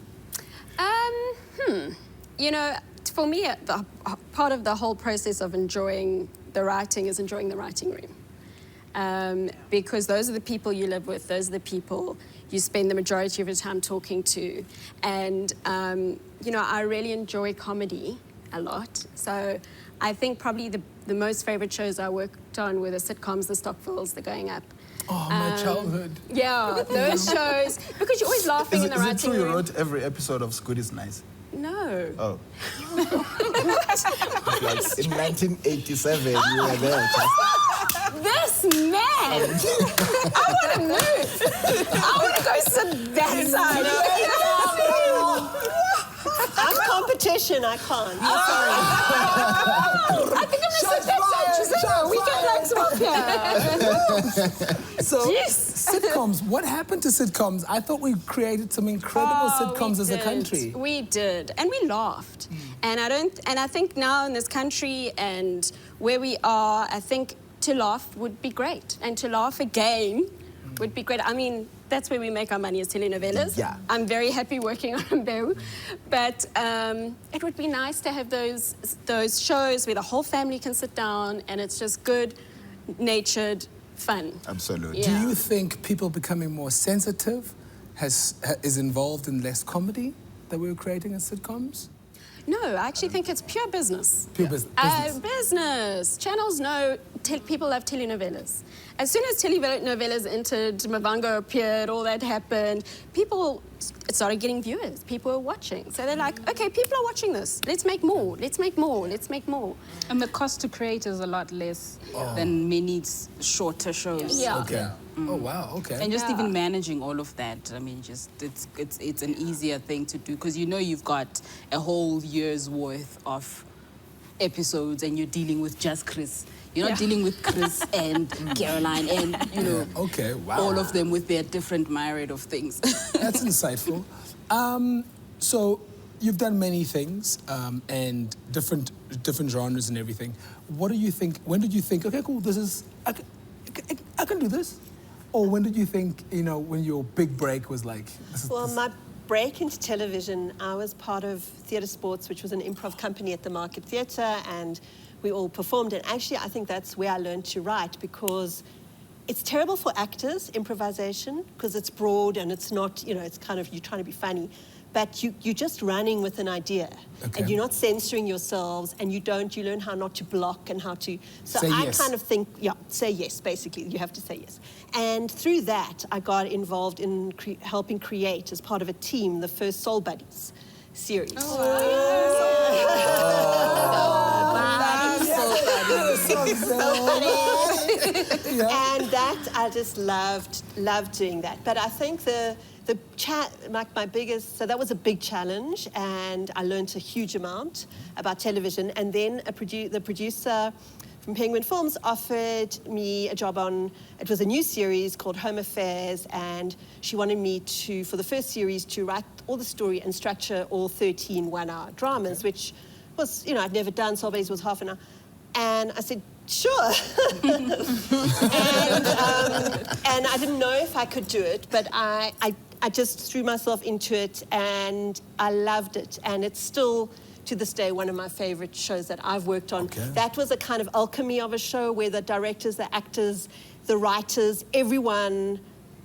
You know, for me, the part of the whole process of enjoying the writing is enjoying the writing room. Because those are the people you live with, those are the people you spend the majority of your time talking to. And, you know, I really enjoy comedy a lot. So I think probably the most favorite shows I worked on were the sitcoms, the Stockvilles, the Going Up.
Oh, my childhood.
Yeah, those shows, because you're always laughing in the
Is it
writing
true you
room.
wrote every episode of Scoot is Nice?
No.
Oh. Like in 1987, you were there.
This man! I want to move. I want to go sit that side.
I'm competition, I can't.
I think I'm going to sit that side. Chisanga, we can like swap here.
So,
Yes.
sitcoms, what happened to sitcoms? I thought we created some incredible sitcoms as a country.
We did, and we laughed. And I think now in this country and where we are, I think to laugh would be great, and to laugh again would be great. I mean, that's where we make our money as telenovelas.
Yeah.
I'm very happy working on Imbewu, but it would be nice to have those shows where the whole family can sit down and it's just good, natured fun.
Absolutely.
Yeah.
Do you think people becoming more sensitive is involved in less comedy that we're creating as sitcoms?
No, I actually think it's pure business.
Pure business.
Business. Channels know people love telenovelas. As soon as telenovelas entered, Mavango appeared, all that happened, people started getting viewers. People were watching. So they're like, okay, people are watching this. Let's make more. Let's make more. Let's make more.
And the cost to create is a lot less than many shorter shows.
Yeah.
Okay. Oh, wow, okay.
And just
Yeah.
even managing all of that, I mean, just it's an easier thing to do because you know you've got a whole year's worth of episodes and you're dealing with just Chris. You're not
Yeah.
dealing with Chris and Caroline and, you know,
Okay, wow.
all of them with their different myriad of things.
That's insightful. So you've done many things and different genres and everything. What do you think? When did you think? Okay, cool. I can do this. Or when did you think? You know, when your big break was like.
Well, my break into television, I was part of Theatre Sports, which was an improv company at the Market Theatre, and we all performed. And actually, I think that's where I learned to write, because it's terrible for actors, improvisation, because it's broad and it's not, you know, it's kind of, you're trying to be funny. But you're just running with an idea.
Okay.
And you're not censoring yourselves, and you learn how not to block and how to... So
Say
I
yes.
kind of think, say yes, basically. You have to say yes. And through that, I got involved in helping create, as part of a team, the first Soul Buddies series. And that, I just loved doing that. But I think my biggest, so that was a big challenge, and I learned a huge amount about television. And then the producer from Penguin Films offered me a job on, it was a new series called Home Affairs, and she wanted me to, for the first series, to write all the story and structure all 13 one-hour dramas, which was, you know, I'd never done. Soul Buddies was half an hour. And I said, sure. And I didn't know if I could do it, but I just threw myself into it, and I loved it. And it's still, to this day, one of my favorite shows that I've worked on.
Okay.
That was a kind of alchemy of a show where the directors, the actors, the writers, everyone,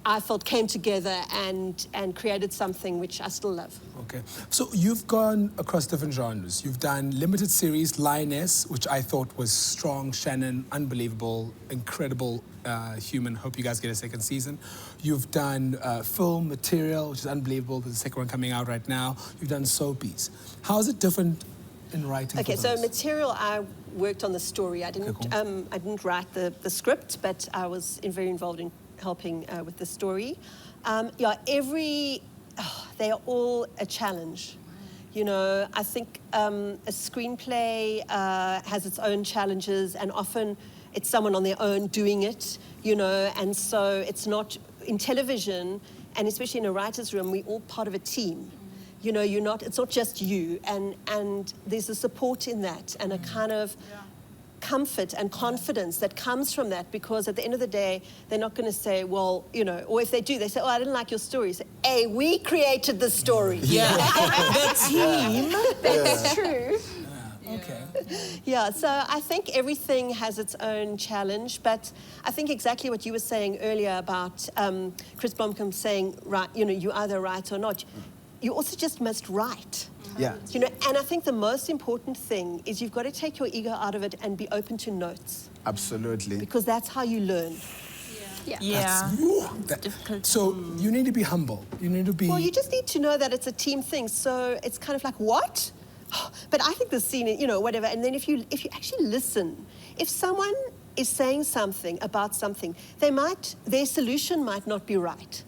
I felt, came together and created something which I still love.
Okay. So you've gone across different genres. You've done limited series, Lioness, which I thought was strong. Shannon, unbelievable, incredible human. Hope you guys get a second season. You've done film material, which is unbelievable. There's a second one coming out right now. You've done soapies. How is it different in writing?
Okay,
for
so
those?
material, I worked on the story. I didn't,
Okay, cool.
I didn't write the script, but I was very involved in helping with the story. They are all a challenge. You know, I think a screenplay has its own challenges, and often it's someone on their own doing it, you know, and so it's not, in television, and especially in a writer's room, we're all part of a team. You know, it's not just you, and there's a support in that, and a kind of comfort and confidence that comes from that, because at the end of the day, they're not going to say, well, you know, or if they do, they say, oh, I didn't like your story. Say, hey, we created the story.
Yeah, the team.
That's true.
Okay.
Yeah, so I think everything has its own challenge, but I think exactly what you were saying earlier about Chris Blomkamp saying, right, you know, you either write or not. You also just must write.
Yeah.
You know, and I think the most important thing is you've got to take your ego out of it and be open to notes,
Absolutely.
because that's how you learn.
Yeah.
So you need to be humble. You need to be.
Well, you just need to know that it's a team thing. So it's kind of like, what? But I think the scene, you know, whatever. And then if you actually listen, if someone is saying something about something, their solution might not be right.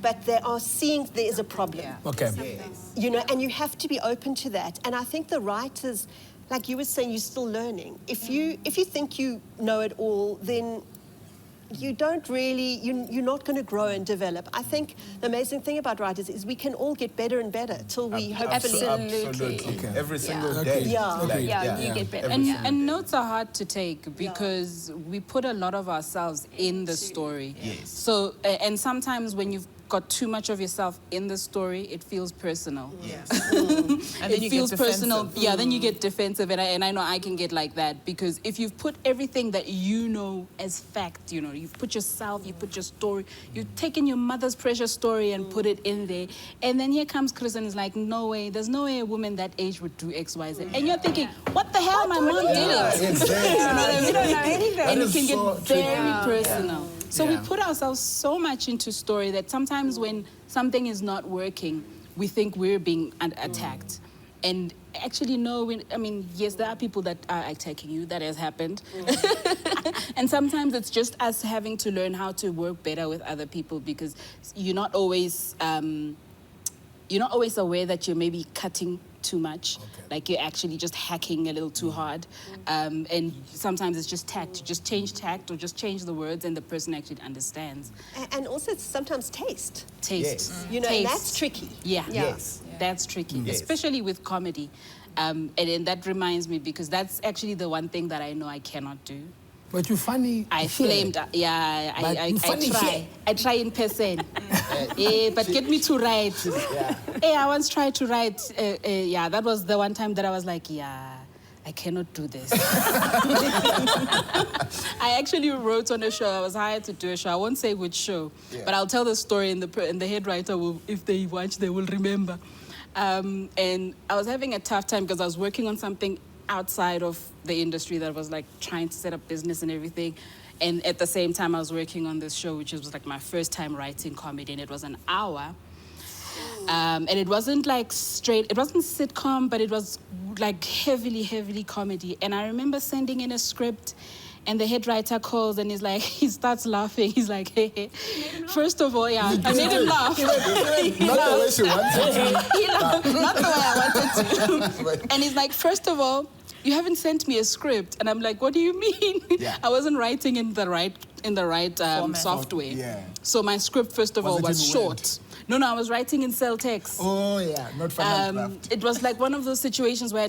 But they are seeing there is a problem.
Okay.
You know, and you have to be open to that. And I think the writers, like you were saying, you're still learning. If you think you know it all, then you don't really, you're not going to grow and develop. I think the amazing thing about writers is we can all get better and better till we hopefully...
Absolutely.
Okay. Every single
Okay.
day.
Yeah.
You get better.
And notes are hard to take because we put a lot of ourselves in the story.
Yes.
So, and sometimes when you've got too much of yourself in the story, it feels personal.
Yes.
And
then
it feels personal.
defensive.
Yeah, then you get defensive, and I know I can get like that because if you've put everything that you know as fact, you know, you've put yourself, you put your story, you've taken your mother's precious story and put it in there, and then here comes Chris and is like, no way, there's no way a woman that age would do X, Y, Z, and you're thinking, what the hell, my mom did it.
You don't know anything.
And it can get
so
very personal. So we
Yeah.
put ourselves so much into story that sometimes when something is not working, we think we're being attacked. And actually, no, I mean, yes, there are people that are attacking you. That has happened. And sometimes it's just us having to learn how to work better with other people because you're not always aware that you're maybe cutting too much. Like you're actually just hacking a little too hard. And sometimes it's just tact. You just change tact or just change the words and the person actually understands.
And also it's sometimes taste.
Taste.
You know,
Taste.
and that's tricky.
Yeah.
Yes.
That's tricky,
Yes.
especially with comedy. And that reminds me because that's actually the one thing that I know I cannot do.
But you're funny.
I
here.
flamed,
But
I
you funny
try.
here.
I try in person. But get me to write. Hey, I once tried to write, that was the one time that I was like, I cannot do this. I actually wrote on a show. I was hired to do a show. I won't say which show, but I'll tell the story, and the head writer will, if they watch, they will remember. And I was having a tough time because I was working on something outside of the industry that was like trying to set up business and everything. And at the same time, I was working on this show, which was like my first time writing comedy, and it was an hour. And it wasn't like straight, it wasn't sitcom, but it was like heavily comedy. And I remember sending in a script, and the head writer calls and he's like, he starts laughing. He's like, hey. First of all, I made him laugh.
Not the way she wanted to.
He laughed, not the way I wanted to. And he's like, first of all, you haven't sent me a script. And I'm like, what do you mean?
Yeah.
I wasn't writing in the right software.
Yeah.
So my script, first of all,
it
was
in
short.
Word?
No, I was writing in cell text.
Oh, yeah, not final draft.
It was like one of those situations where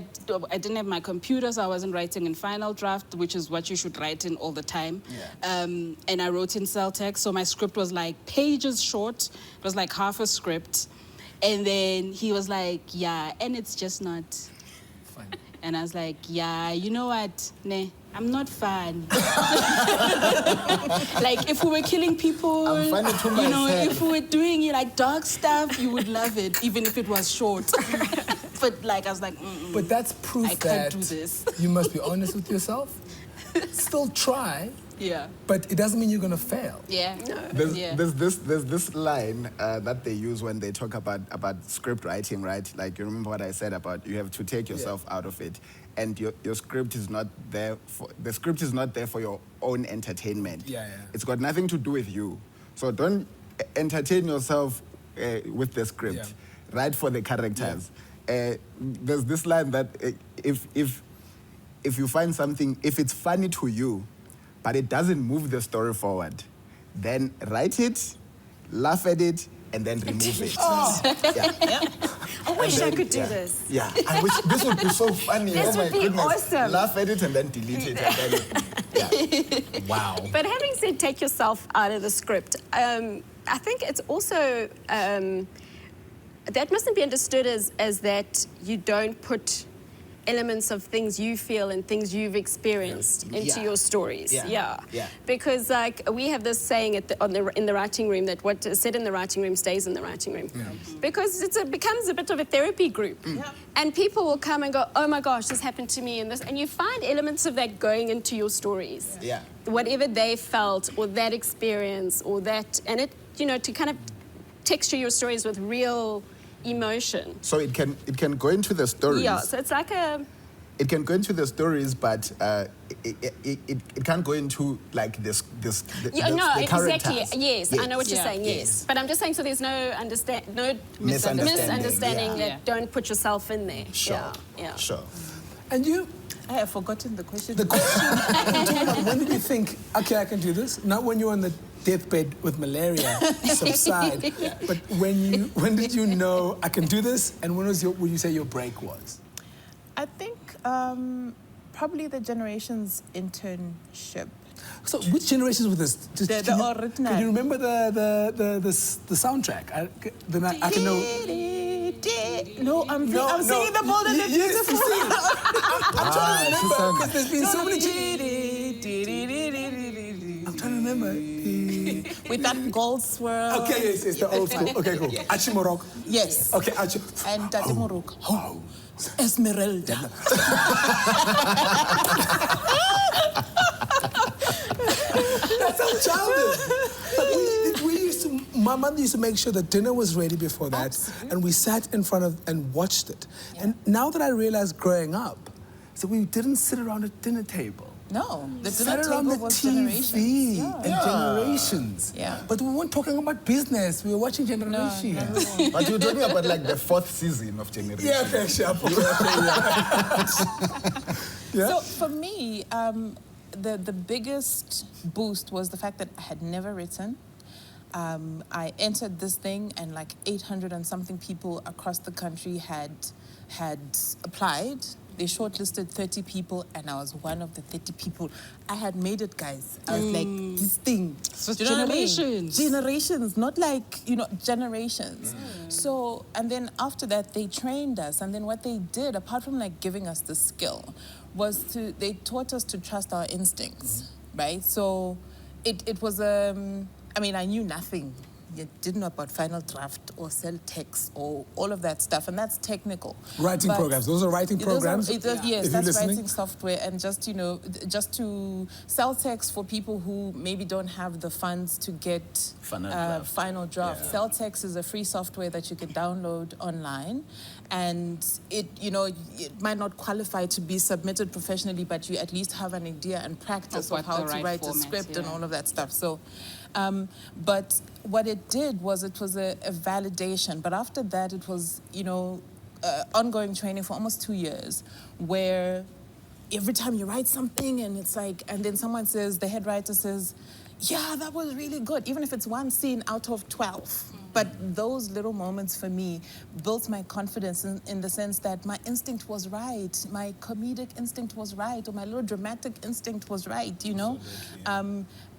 I didn't have my computer, so I wasn't writing in final draft, which is what you should write in all the time.
Yeah.
And I wrote in cell text, so my script was like pages short. It was like half a script. And then he was like, yeah, and it's just not
Fun.
And I was like, yeah, you know what? Nah, I'm not fun. Like, if we were killing people,
I'm funny to
you know,
myself.
if we were doing like dark stuff, you would love it, even if it was short. But like, I was like,
But that's proof
I
that
can't do this.
you must be honest with yourself. Still try,
Yeah.
but it doesn't mean you're gonna fail.
Yeah.
There's,
Yeah.
there's this line that they use when they talk about script writing, right? Like, you remember what I said about you have to take yourself out of it, and your script is not there for the script is not there for your own entertainment.
Yeah.
It's got nothing to do with you. So don't entertain yourself with the script.
Yeah.
Write for the characters. There's this line that if you find something, if it's funny to you, but it doesn't move the story forward, then write it, laugh at it, and then remove it. Yeah.
I wish I could do this.
Yeah, I wish this would be so funny.
This
oh my
would be
goodness.
awesome.
Laugh at it and then delete it. And then, yeah.
Wow.
But having said take yourself out of the script, I think it's also, that mustn't be understood as that you don't put elements of things you feel and things you've experienced into your stories.
Yeah.
Because like we have this saying in the writing room that what is said in the writing room stays in the writing room. Yeah. Because it becomes a bit of a therapy group. And people will come and go, oh my gosh, this happened to me, and you find elements of that going into your stories.
Yeah.
Whatever they felt or that experience or that, and it, you know, to kind of texture your stories with real emotion.
So it can go into the stories.
Yeah, so it's like a...
It can go into the stories, but it can't go into like the
exactly.
characters.
Yes, I know what you're
Yeah.
saying. Yes, but I'm just saying, so there's no
Misunderstanding.
misunderstanding
Yeah.
that don't put yourself in there.
Sure.
Yeah.
Sure.
And you?
I have forgotten the question.
The question, I'm talking about when did you think, okay, I can do this? Not when you're on the deathbed with malaria, subside, but when did you know I can do this? And when would you say your break was?
I think probably the Generations internship.
So which generations was this?
The original.
Can you remember the soundtrack? I can know.
No, I'm singing the Bold and the Beautiful.
I'm trying to remember because there's been so many. I'm trying to remember.
With that gold swirl.
Okay, yes, the old school. Okay, cool. Achimorok.
Yes.
Okay,
And Tate Morok. Oh, Esmeralda.
That's so childish. My mother used to make sure that dinner was ready before that. Absolutely. And we sat in front of and watched it. Yeah. And now that I realize growing up, so we didn't sit around a dinner table.
No, the
sat
dinner
around
table
the
was
TV
Generations.
and Generations.
Yeah.
But we weren't talking about business. We were watching Generations.
No. But you were talking about like the 4th season of Generations.
Yeah, okay, sure. Yeah.
So for me, the biggest boost was the fact that I had never written. I entered this thing and like 800 and something people across the country had applied. They shortlisted 30 people and I was one of the 30 people. I had made it, guys. I was like, this thing.
So
Do you know what I mean?
generations.
Generations, not like, generations. So, and then after that, they trained us. And then what they did, apart from like giving us the skill, was they taught us to trust our instincts, right? So it was, I knew nothing. You didn't know about final draft or cell text or all of that stuff, and that's technical.
Writing programs. Those are writing programs?
Yes, that's writing software, and just to cell text for people who maybe don't have the funds to get final draft. Cell text is a free software that you can download online, and it might not qualify to be submitted professionally, but you at least have an idea and practice of how to write a script and all of that stuff. So. But what it did was it was a validation. But after that, it was, ongoing training for almost 2 years, where every time you write something and it's like, and then someone says, the head writer says, yeah, that was really good, even if it's one scene out of 12. But those little moments for me built my confidence in the sense that my instinct was right, my comedic instinct was right, or my little dramatic instinct was right,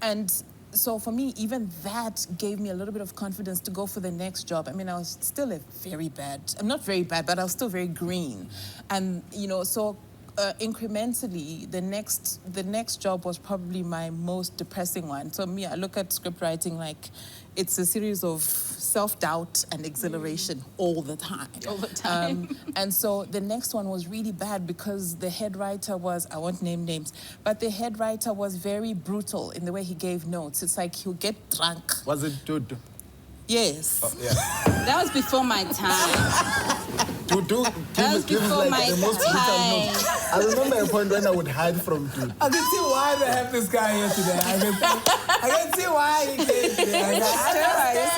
And so for me, even that gave me a little bit of confidence to go for the next job. I was still I'm not very bad, but I was still very green. And, so incrementally, the next job was probably my most depressing one. So me, I look at script writing like it's a series of self-doubt and exhilaration all the time.
All the time.
And so the next one was really bad because the head writer was, I won't name names, but the head writer was very brutal in the way he gave notes. It's like he'll get drunk.
Was it Dudu?
Yes.
Oh, yeah.
That was before my time.
Dudu give like the most brutal notes. I remember a point when I would hide from Dudu.
I can see why they have this guy here today. I can see why he came today.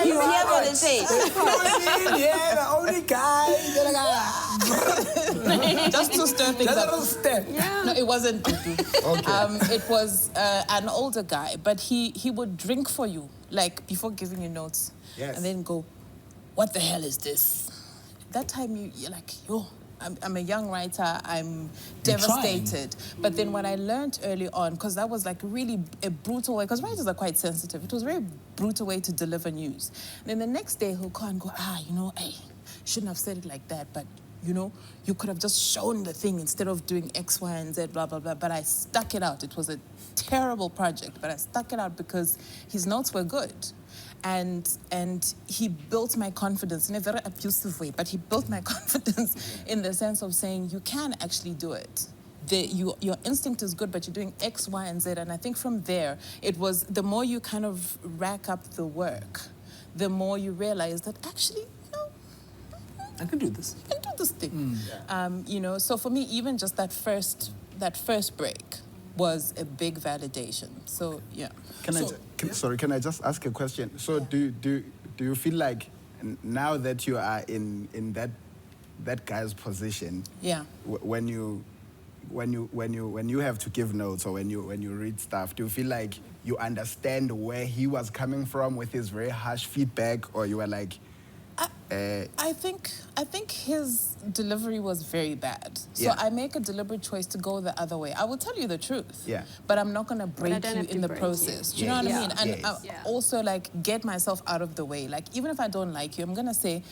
He's here for the tape.
Yeah, the only guy.
Just to stir things up.
Yeah.
No, it wasn't Dudu.
Okay.
It was an older guy, but he would drink for you, like before giving you notes.
Yes.
And then go, what the hell is this? That time you're like, I'm a young writer, I'm devastated. But then what I learned early on, because that was like really a brutal way, because writers are quite sensitive, it was a very brutal way to deliver news. And then the next day he'll call and go, hey, shouldn't have said it like that, but you could have just shown the thing instead of doing X, Y, and Z, blah, blah, blah. But I stuck it out. It was a terrible project, but I stuck it out because his notes were good. And he built my confidence in a very abusive way, but he built my confidence in the sense of saying, you can actually do it. Your instinct is good, but you're doing X, Y, and Z. And I think from there, it was the more you kind of rack up the work, the more you realize that actually,
I can do this.
I can do this thing. So for me, even just that first break was a big validation. So yeah.
Can I just ask a question? So do you feel like now that you are in that guy's position,
yeah,
when you when you have to give notes or when you read stuff, do you feel like you understand where he was coming from with his very harsh feedback, or you were like,
I think his delivery was very bad. So
Yeah.
I make a deliberate choice to go the other way. I will tell you the truth.
Yeah.
But I'm not gonna break
don't
you
have to
in the
break
process.
you.
Do you know what
Yeah.
I mean? And
Yes.
I also like get myself out of the way. Like even if I don't like you, I'm gonna say,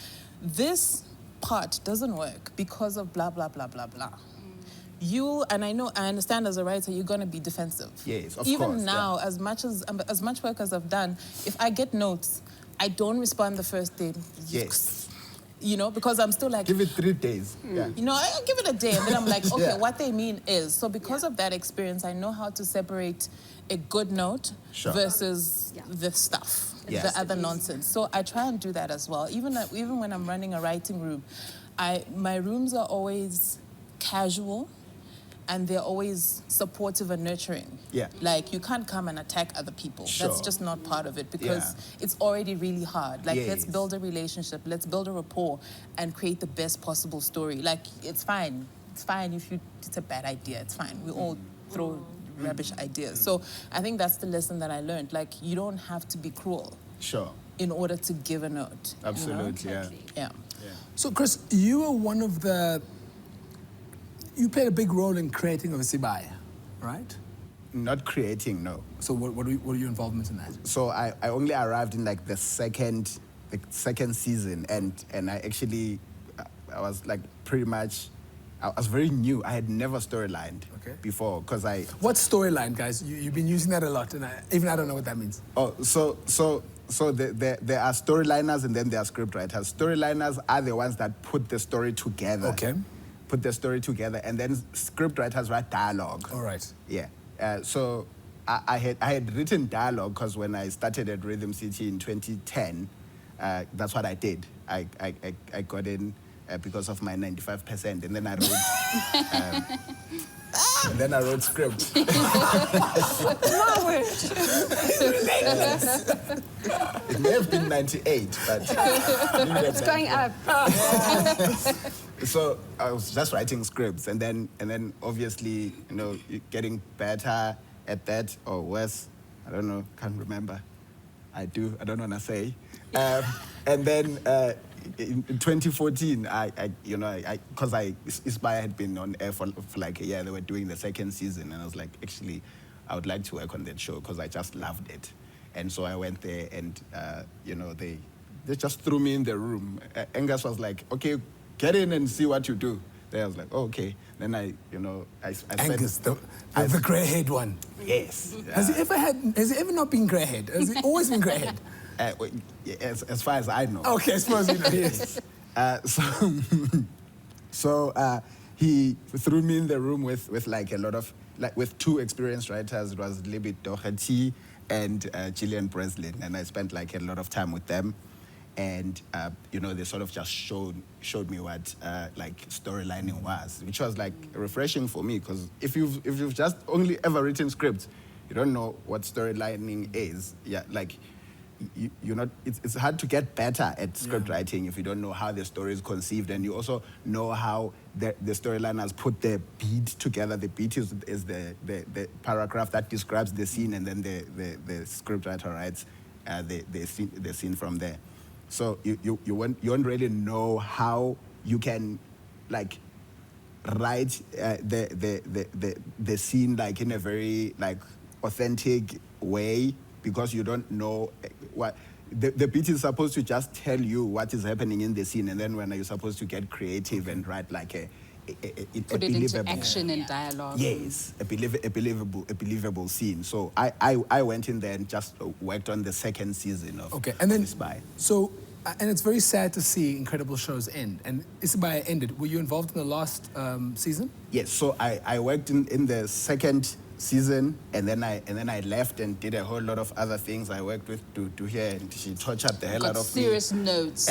this part doesn't work because of blah blah blah blah blah. You and I understand as a writer, you're gonna be defensive.
Yes, of
Even
course,
now, as much work as I've done, if I get notes, I don't respond the first day.
yes,
You know, because I'm still like,
give it 3 days. Yeah.
you know, I'll give it a day, and then I'm like, okay,
Yeah.
what they mean is. So because of that experience, I know how to separate a good note
Sure.
versus the stuff,
Yes.
the other nonsense. So I try and do that as well. Even when I'm running a writing room, my rooms are always casual, and they're always supportive and nurturing.
Yeah.
Like, you can't come and attack other people. That's
Sure.
just not part of it, because
Yeah.
it's already really hard. Like, let's
Yes.
build a relationship, let's build a rapport, and create the best possible story. Like, it's fine. It's fine if it's a bad idea. It's fine. We all throw rubbish ideas. So I think that's the lesson that I learned. Like, you don't have to be cruel
Sure.
in order to give a note. you know?
Absolutely. Yeah.
Yeah.
So, Chris, you were one of you played a big role in creating Isibaya, right?
Not creating, no.
So what were your involvement in that?
So I only arrived in like the second season, and I actually I was like pretty much, I was very new. I had never storylined before, because
What storyline, guys? You've been using that a lot, and I don't know what that means.
Oh, so there are storyliners and then there are script writers. Storyliners are the ones that put the story together.
Okay.
Put the story together, and then script writers write dialogue.
All right.
Yeah. So I had written dialogue because when I started at Rhythm City in 2010, that's what I did. I got in because of my 95%, and then I wrote. And then I wrote script. It may have been 98, but
It's going up.
So I was just writing scripts, and then obviously, you know, getting better at that or worse. I don't know, can't remember. I don't want to say. And then in 2014, because Isibaya had been on air for like a year. They were doing the second season, and I was like, actually, I would like to work on that show because I just loved it. And so I went there, and they just threw me in the room. Angus was like, okay, get in and see what you do. Then I was like, oh, okay. Then I
Angus, the grey-haired one.
Yes.
Has he ever not been grey-haired? Has he always been grey-haired?
As far as I know.
Okay, I suppose you know. Yes.
So he threw me in the room with like a lot of, like with 2 experienced writers. It was Libby Doherty and Gillian Breslin, and I spent like a lot of time with them. And they sort of just showed me what like storylining was, which was like refreshing for me, because if you've just only ever written scripts, you don't know what storylining is. Yeah, like you're not. It's hard to get better at script writing if you don't know how the story is conceived, and you also know how the storyliners put the beat together. The beat is the paragraph that describes the scene, and then the script writer writes the scene from there. So you won't really know how you can like write the scene like in a very like authentic way, because you don't know what the beat is supposed to just tell you what is happening in the scene, and then when you're supposed to get creative and write like
Put it into action and dialogue.
Yes, a believable scene. So I went in there and just worked on the second season of Isibaya.
So, and it's very sad to see incredible shows end. And Isibaya ended. Were you involved in the last season?
Yes. So I worked in the second season, and then I left and did a whole lot of other things. I worked with Doherty, and she tortured the hell out of me.
Serious notes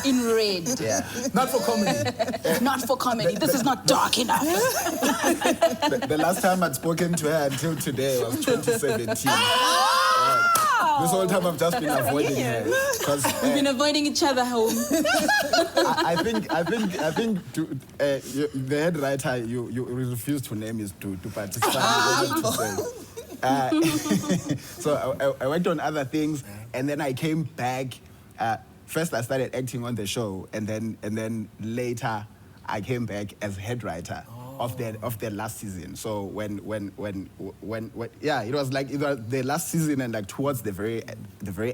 in red.
Yeah.
Not for comedy.
Not for comedy. This is not dark enough.
The last time I'd spoken to her until today was 2017. This whole time I've just been avoiding her.
We've been avoiding each other home.
I think the head writer you refuse to name is to participate. So I went on other things, and then I came back. First, I started acting on the show, and then later, I came back as head writer of the last season. So when it was like either the last season and like towards the very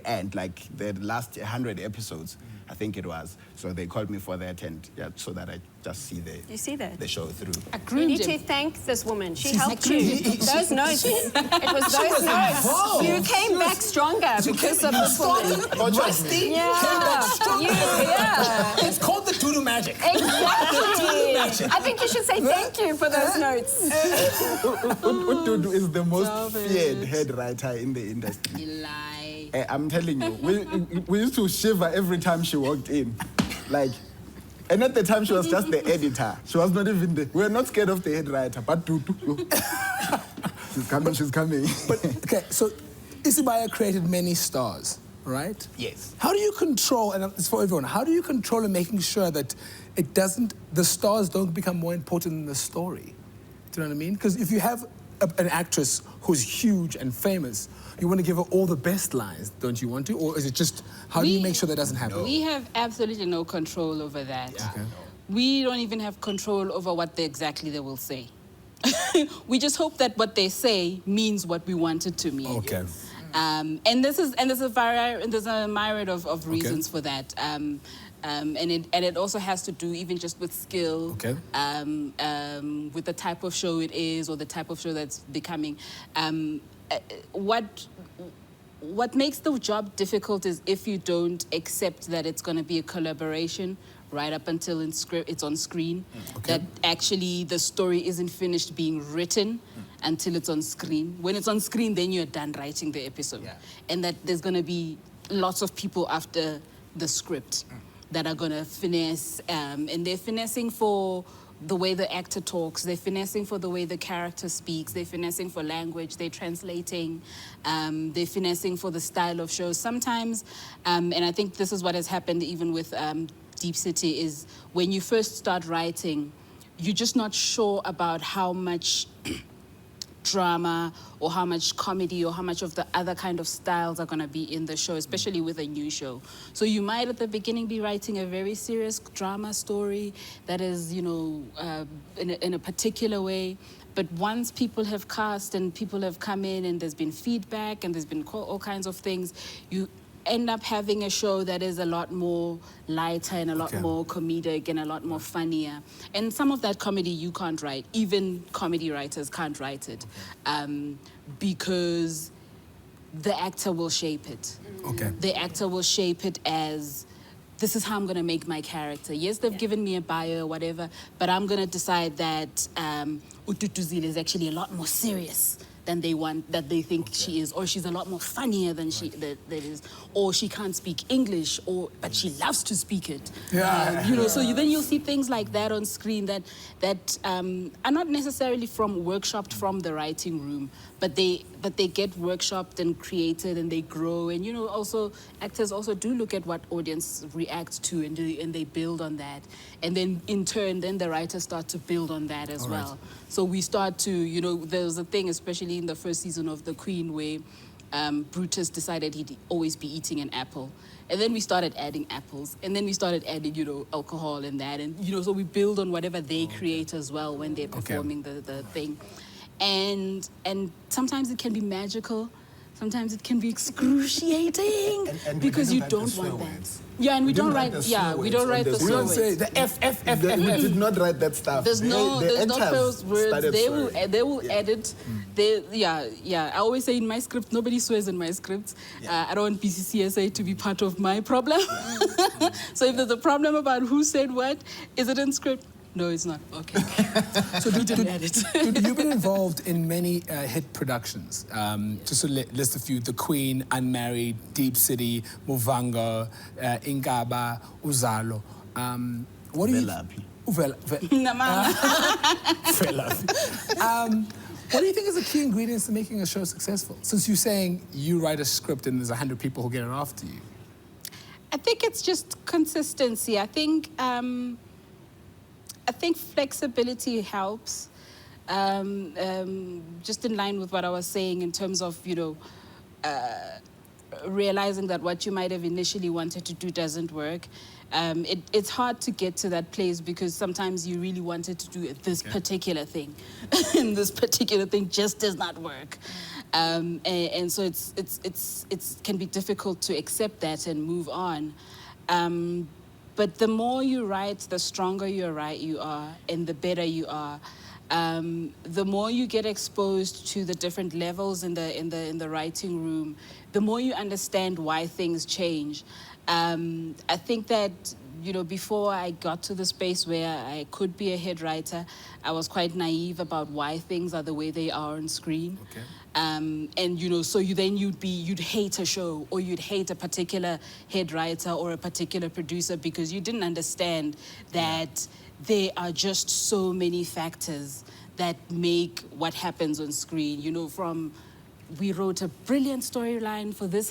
end, like the last 100 episodes, I think it was. So they called me for that, and so that I just see the show through.
You need to thank this woman. She helped you. Those notes. It was those notes. You came back stronger because of this woman.
Rusty
Yeah.
came back stronger.
Yeah.
It's called the Dudu magic.
Exactly. I think you should say thank you for those notes.
Dudu is the most feared head writer in the industry.
You lie.
I'm telling you, we used to shiver every time she walked in. Like, and at the time she was just the editor. She was not even we were not scared of the head writer, but she's coming.
But, okay, so Isibaya created many stars, right?
Yes.
How do you control, and it's for everyone, how do you control in making sure that the stars don't become more important than the story? Do you know what I mean? Because if you have an actress who's huge and famous, you want to give her all the best lines, don't you want to? Or is it just, how do you make sure that doesn't happen?
We have absolutely no control over that.
Yeah. Okay.
We don't even have control over what exactly they will say. We just hope that what they say means what we want it to mean.
Okay.
And there's a myriad of reasons for that. And it also has to do even just with skill, with the type of show it is or the type of show that's becoming. What makes the job difficult is if you don't accept that it's going to be a collaboration right up until it's on screen, that actually the story isn't finished being written until it's on screen. When it's on screen, then you're done writing the episode. Yeah. And that there's going to be lots of people after the script that are going to finesse, and they're finessing for the way the actor talks, they're finessing for the way the character speaks, they're finessing for language, they're translating, they're finessing for the style of shows. Sometimes, and I think this is what has happened even with DiepCity, is when you first start writing, you're just not sure about how much drama or how much comedy or how much of the other kind of styles are going to be in the show, especially with a new show. So you might at the beginning be writing a very serious drama story that is, in a particular way. But once people have cast and people have come in and there's been feedback and there's been all kinds of things, you end up having a show that is a lot more lighter and a lot more comedic and a lot more funnier. And some of that comedy you can't write. Even comedy writers can't write it because the actor will shape it. Okay. The actor will shape it as, this is how I'm going to make my character. Yes, they've given me a bio or whatever, but I'm going to decide that Duduzile is actually a lot more serious than they think she is, or she's a lot more funnier than that is, or she can't speak English, but she loves to speak it. Yeah. So then you'll see things like that on screen that are not necessarily workshopped from the writing room, but they get workshopped and created and they grow. And also actors also do look at what audience reacts to and they build on that. And then in turn, then the writers start to build on that as well. So we start to, there's a thing, especially in the first season of The Queen, where Brutus decided he'd always be eating an apple. And then we started adding apples. And then we started adding, alcohol and that. And, so we build on whatever they create as well when they're performing the thing. And sometimes it can be magical. Sometimes it can be excruciating because you don't want that. Yeah, and we don't write the swear words. We don't say the F.
We did not write that stuff.
There's no those words. They will edit. I always say in my script, nobody swears in my script. I don't want BCCSA to be part of my problem. So if there's a problem about who said what, is it in script? No, it's not. Okay.
So you've been involved in many hit productions. Just to list a few: The Queen, Unmarried, DiepCity, Muvanga, Ingaba, Uzalo. What do you? What do you think is the key ingredients to making a show successful? Since you're saying you write a script and there's 100 people who get it after you.
I think it's just consistency. I think flexibility helps. Just in line with what I was saying in terms of, realizing that what you might have initially wanted to do doesn't work. It's hard to get to that place because sometimes you really wanted to do this particular thing, and this particular thing just does not work. And so it can be difficult to accept that and move on. But the more you write, the stronger you are, and the better you are. The more you get exposed to the different levels in the writing room, the more you understand why things change. I think that, before I got to the space where I could be a head writer, I was quite naive about why things are the way they are on screen.
Okay.
And so you'd hate a show, or you'd hate a particular head writer or a particular producer because you didn't understand that there are just so many factors that make what happens on screen. From we wrote a brilliant storyline for this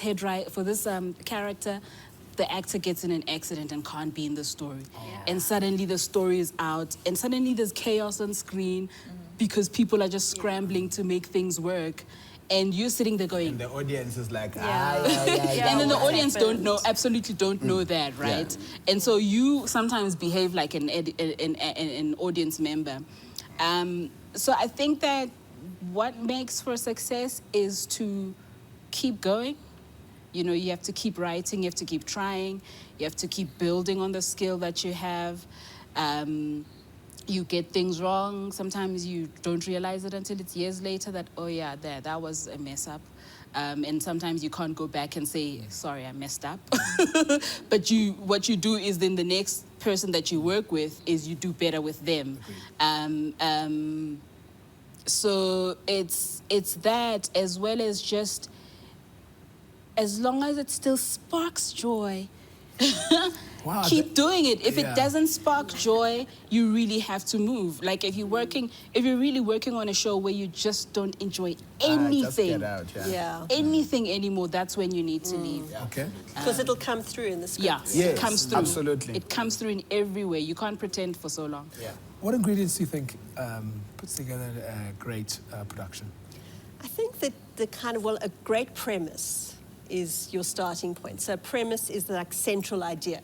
character, the actor gets in an accident and can't be in the story. And suddenly the story is out, and suddenly there's chaos on screen because people are just scrambling to make things work. And you're sitting there going...
And the audience is like,
And then the audience absolutely don't know that, right? Yeah. And so you sometimes behave like an audience member. So I think that what makes for success is to keep going. You have to keep writing, you have to keep trying, you have to keep building on the skill that you have. You get things wrong. Sometimes you don't realize it until it's years later that, that was a mess up. And sometimes you can't go back and say, sorry, I messed up. But what you do is then the next person that you work with is you do better with them. So it's that, as well as just, as long as it still sparks joy, keep doing it. If it doesn't spark joy, you really have to move. Like if you're really working on a show where you just don't enjoy anything, anything anymore, that's when you need to leave.
Okay.
Because it'll come through in the script.
Yes, it comes through.
Absolutely.
It comes through in every way. You can't pretend for so long.
Yeah.
What ingredients do you think puts together a great production?
I think that a great premise is your starting point. So a premise is the central idea.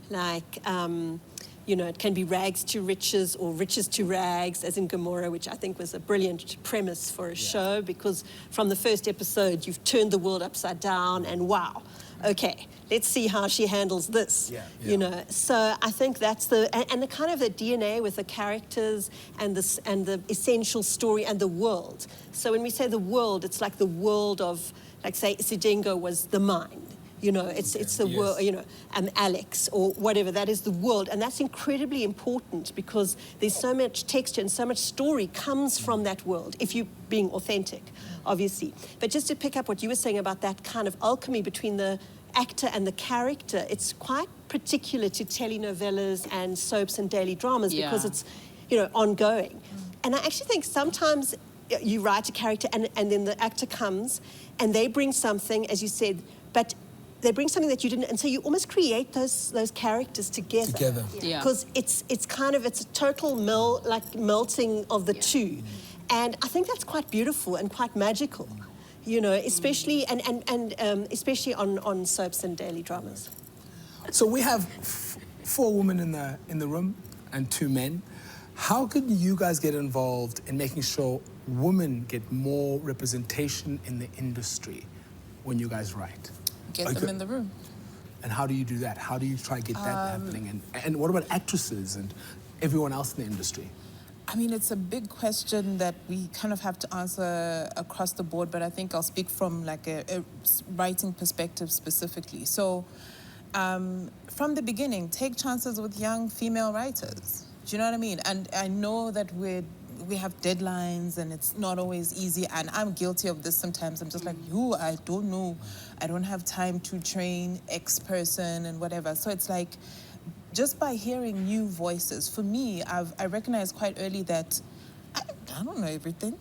It can be rags to riches or riches to rags, as in Gomora, which I think was a brilliant premise for a show, because from the first episode, you've turned the world upside down, and wow, okay, let's see how she handles this. So I think that's the DNA with the characters and the essential story and the world. So when we say the world, it's like the world of, like say, Sidengo was the mind. It's the world, Alex or whatever, that is the world. And that's incredibly important because there's so much texture and so much story comes from that world, if you're being authentic, obviously. But just to pick up what you were saying about that kind of alchemy between the actor and the character, it's quite particular to telenovelas and soaps and daily dramas because it's, ongoing. And I actually think sometimes you write a character and then the actor comes and they bring something, as you said, but they bring something that you didn't, and so you almost create those characters together. Because it's a total melting of the two, and I think that's quite beautiful and quite magical, especially especially on soaps and daily dramas.
So we have 4 women in the room and 2 men. How can you guys get involved in making sure women get more representation in the industry when you guys write?
Get them in the room.
And how do you do that? How do you try to get that happening? And what about actresses and everyone else in the industry?
I mean, it's a big question that we kind of have to answer across the board, but I think I'll speak from like a writing perspective specifically. So from the beginning, take chances with young female writers. Do you know what I mean? And I know that we have deadlines and it's not always easy, and I'm guilty of this sometimes. I'm just like, I don't know. I don't have time to train X person and whatever. So it's like, just by hearing new voices, for me, I recognized quite early that I don't know everything.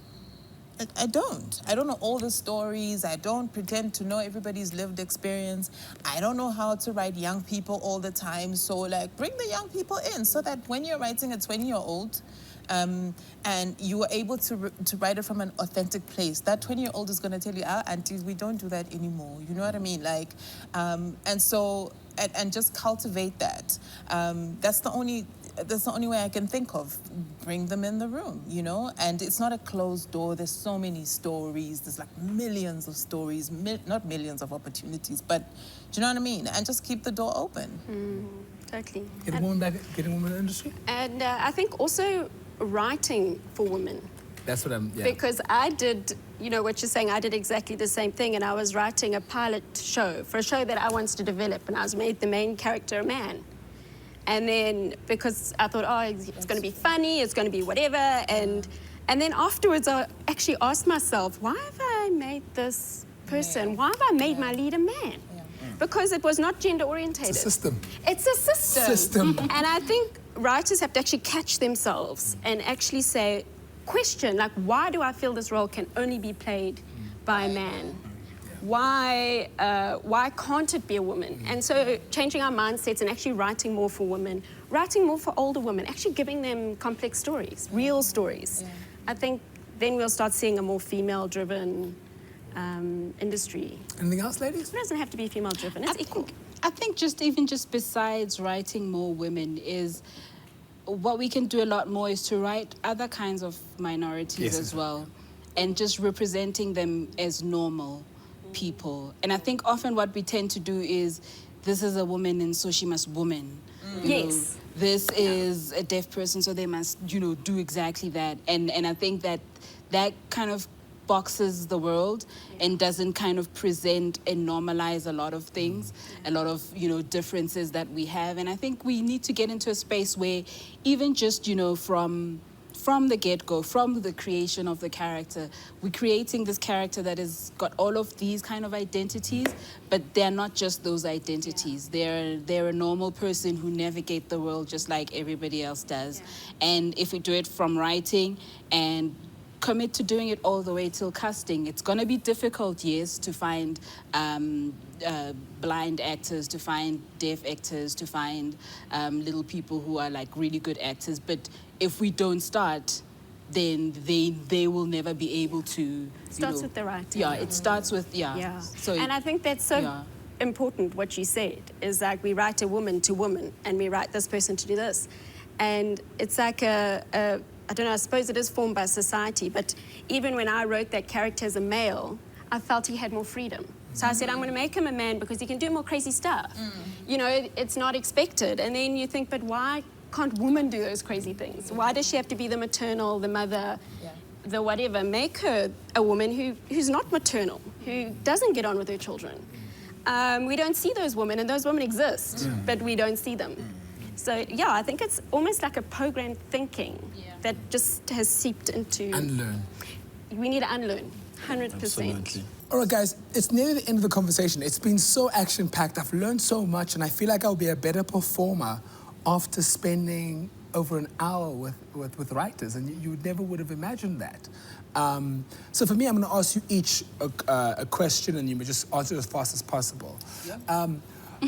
I don't. I don't know all the stories. I don't pretend to know everybody's lived experience. I don't know how to write young people all the time. So, like, bring the young people in so that when you're writing a 20-year-old, and you are able to write it from an authentic place, that 20-year-old is going to tell you, aunties, we don't do that anymore. You know what I mean? Like, and so, and just cultivate that. That's the only way I can think of. Bring them in the room, you know? And it's not a closed door. There's so many stories. There's like millions of stories, not millions of opportunities, but do you know what I mean? And just keep the door open.
Totally.
Get a woman back, get a woman in the industry?
And I think also writing for women.
That's what I'm,
Because I did, you know, what you're saying, I did exactly the same thing, and I was writing a pilot show for a show that I wanted to develop, and I was made the main character a man. And then, because I thought, oh, it's going to be funny, it's going to be whatever, and then afterwards I actually asked myself, why have I made this person, why have I made my lead a man? Because it was not gender orientated.
It's a system.
It's a system.
System.
And I think writers have to actually catch themselves and actually question, like, why do I feel this role can only be played by a man? Why can't it be a woman? And so changing our mindsets and actually writing more for women, writing more for older women, actually giving them complex stories, real stories. I think then we'll start seeing a more female-driven industry.
Anything else, ladies?
It doesn't have to be female-driven, it's equal.
I think just besides writing more women is what we can do a lot more is to write other kinds of minorities as well, and just representing them as normal people. And I think often what we tend to do is, this is a woman and so she must woman. You know, this is a deaf person, so they must, you know, do exactly that. And I think that kind of boxes the world and doesn't kind of present and normalize a lot of things, a lot of, you know, differences that we have. And I think we need to get into a space where even just, you know, from the get-go, from the creation of the character, we're creating this character that has got all of these kind of identities, but they're not just those identities. They're a normal person who navigate the world just like everybody else does. And if we do it from writing and commit to doing it all the way till casting, it's going to be difficult, yes, to find blind actors, to find deaf actors, to find little people who are like really good actors. But if we don't start, then they will never be able to.
Starts with the writing.
Yeah, it starts with So
and I think that's so important. What you said is like we write a woman to woman, and we write this person to do this, and it's like I don't know, I suppose it is formed by society, but even when I wrote that character as a male, I felt he had more freedom. So I said, I'm going to make him a man because he can do more crazy stuff. You know, it's not expected. And then you think, but why can't women do those crazy things? Why does she have to be the maternal, the mother, the whatever? Make her a woman who's not maternal, who doesn't get on with her children. We don't see those women, and those women exist, but we don't see them. So, yeah, I think it's almost like a programmed thinking that just has seeped into...
Unlearn.
We need to unlearn, 100%.
Absolutely.
All right, guys, it's nearly the end of the conversation. It's been so action-packed. I've learned so much, and I feel like I'll be a better performer after spending over an hour with writers, and you never would have imagined that. So for me, I'm going to ask you each a question, and you may just answer it as fast as possible. I'm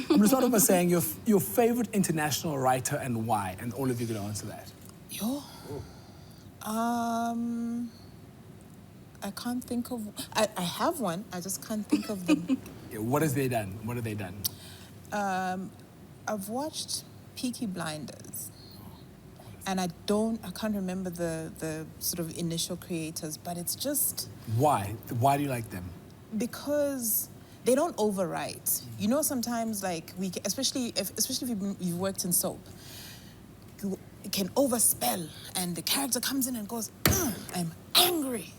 going to start off by saying your favorite international writer and why, and all of you are going to answer that.
I can't think of... I have one, I just can't think of them.
What have they done? What have they done?
I've watched Peaky Blinders, and I can't remember the sort of initial creators, but it's just...
Why? Why do you like them?
Because they don't overwrite. You know, sometimes, like, especially if you've worked in soap, you can overspell, and the character comes in and goes, I'm angry.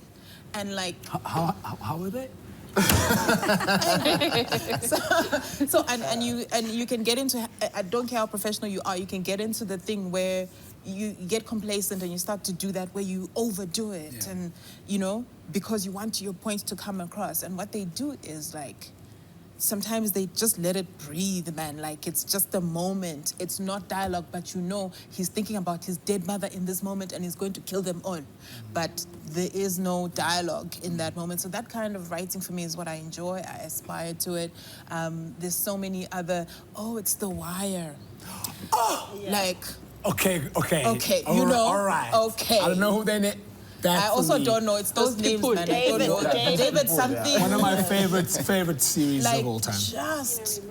And like...
How are they?
and you can get into... I don't care how professional you are, you can get into the thing where you get complacent and you start to do that where you overdo it, and, you know, because you want your point to come across. And what they do is, like, sometimes they just let it breathe, man. Like, it's just a moment. It's not dialogue, but you know he's thinking about his dead mother in this moment and he's going to kill them all. But there is no dialogue in that moment. So that kind of writing for me is what I enjoy. I aspire to it. There's so many other, it's The Wire.
Oh!
Like...
Okay.
You know.
All right.
Okay.
I don't know who they name.
I also don't know. It's those names, man.
David,
I don't know. David something.
One of my favorite series
like,
of all time.
Just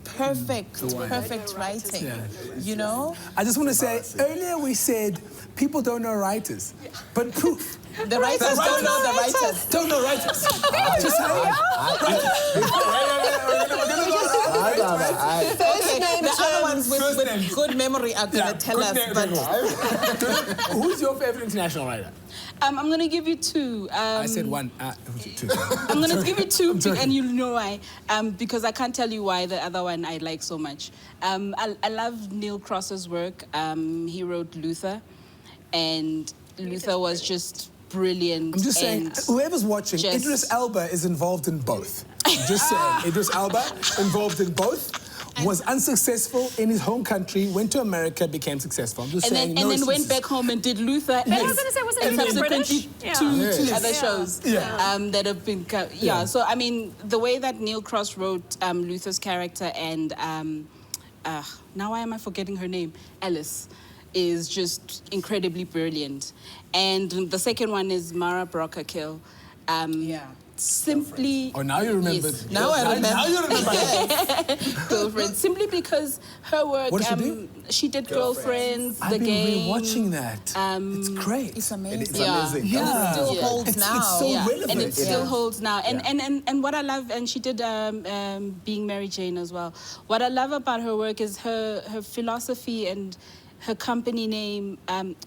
perfect writing.
Yeah.
You know?
I just want to say, earlier we said people don't know writers, but proof.
The writers don't know the writers.
Don't know writers.
The other ones with good memory are going to tell us.
Who's your favorite international writer?
I'm going to give you two.
I said one. Two.
I'm going to give you two, and you'll know why. Because I can't tell you why the other one I like so much. I love Neil Cross's work. He wrote Luther, and Luther was just brilliant.
I'm just saying, whoever's watching, Idris Elba is involved in both. I'm just saying, Idris Elba involved in both. Was unsuccessful in his home country, went to America, became successful. I'm just saying.
And then went back home and did Luther.
But I was going to say, was it
subsequently two other shows
Yeah.
that have been. So, I mean, the way that Neil Cross wrote Luther's character and now why am I forgetting her name? Alice is just incredibly brilliant. And the second one is Mara Brocker Kill. Simply.
Oh, now you remember.
Yes.
Now I remember.
Now you remember.
Girlfriend. Simply because her work.
What did she do?
She did Girlfriends,
I've
The
been
Game.
rewatching that. It's great.
It's amazing.
It's amazing.
Yeah.
And it still holds now.
It's so relevant.
And it still holds now. And what I love, and she did Being Mary Jane as well. What I love about her work is her philosophy and her company name,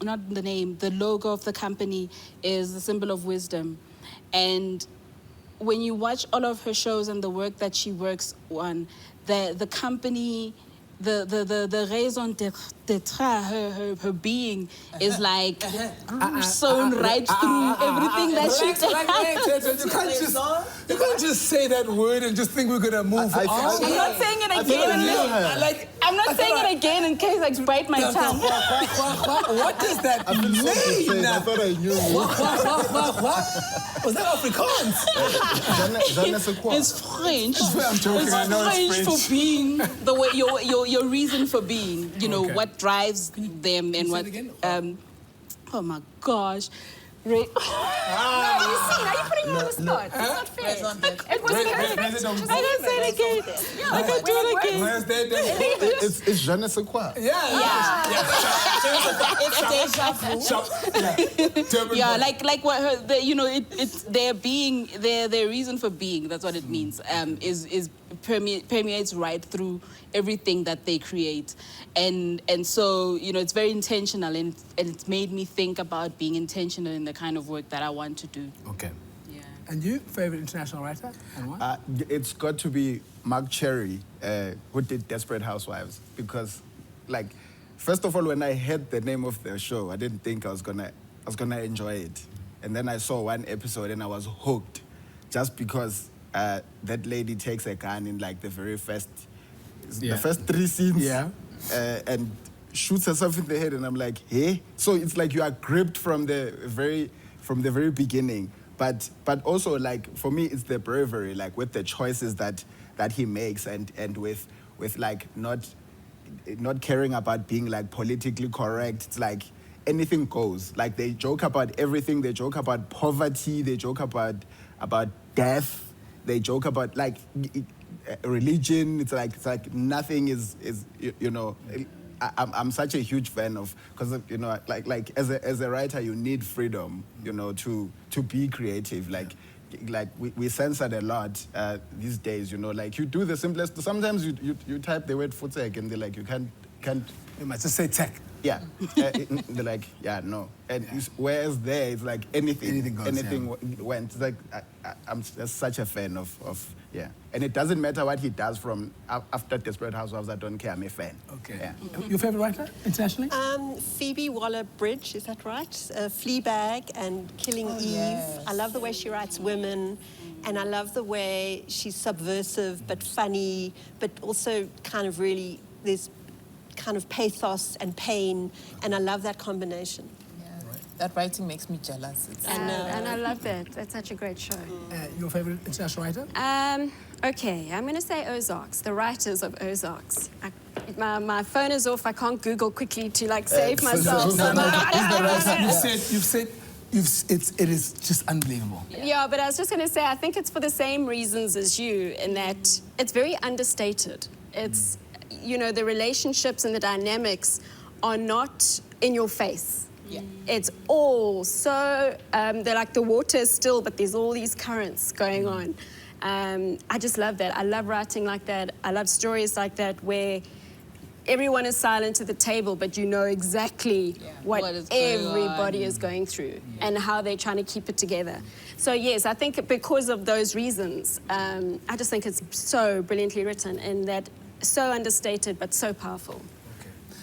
not the name, the logo of the company is the symbol of wisdom. And when you watch all of her shows and the work that she works on, the company, the raison d'être, her being is like sewn right through everything that she does.
You can't just say that word and just think we're gonna move on.
I'm not saying it again. I'm not saying it again in case I bite my tongue.
What does that mean?
I thought I knew.
Was that Afrikaans?
It's French.
I'm joking. I know it's French.
For being the way your reason for being. You know what drives them and what. Oh my gosh.
No, you see, now you're putting me on the spot. It's not fair. It was perfect.
I can say it again. I can do it again.
Where's that?
It's je ne sais quoi.
Yeah, like what her, it's their being, their reason for being. That's what it means. Is permeates right through everything that they create, and so it's very intentional, and it's made me think about being intentional in the kind of work that I want to do.
Okay.
Yeah.
And you, favorite international writer, and why?
It's got to be Mark Cherry, who did Desperate Housewives, because, like, first of all, when I heard the name of the show, I didn't think I was gonna enjoy it, and then I saw one episode and I was hooked, just because that lady takes a gun in like the first 3 scenes, and shoots herself in the head, and I'm like, hey. So it's like you are gripped from the very beginning. But also, like, for me, it's the bravery, like with the choices that he makes, and with like not caring about being like politically correct. It's like anything goes. Like, they joke about everything. They joke about poverty. They joke about death. They joke about like religion. It's like nothing is I'm such a huge fan of, because like as a writer, you need freedom, to be creative. Like we censored a lot these days. Like, you do the simplest. Sometimes you type the word footsec and they're like, you can't.
You might just say tech.
Yeah, they're like, yeah, no. And whereas there, it's like anything
goes,
went. It's like I'm just such a fan of yeah. And it doesn't matter what he does from after Desperate Housewives. I don't care. I'm a fan.
Okay.
Yeah.
Your favorite writer internationally?
Phoebe Waller-Bridge, is that right? Fleabag and Killing Eve.
Yes.
I love the way she writes women. And I love the way she's subversive but funny, but also kind of really, there's kind of pathos and pain, and I love that combination.
That writing makes me jealous.
And I love that. That's such a great show.
Your favorite international writer?
Okay, I'm going to say Ozarks, the writers of Ozarks. My phone is off. I can't Google quickly to like save myself.
It is just unbelievable.
Yeah, but I was just going to say, I think it's for the same reasons as you, in that it's very understated. It's, you know, the relationships and the dynamics are not in your face. Yeah. It's all so, they're like the water is still, but there's all these currents going on. I just love that. I love writing like that. I love stories like that where everyone is silent at the table, but you know exactly what everybody is going through and how they're trying to keep it together. So yes, I think because of those reasons, I just think it's so brilliantly written and that so understated but so powerful.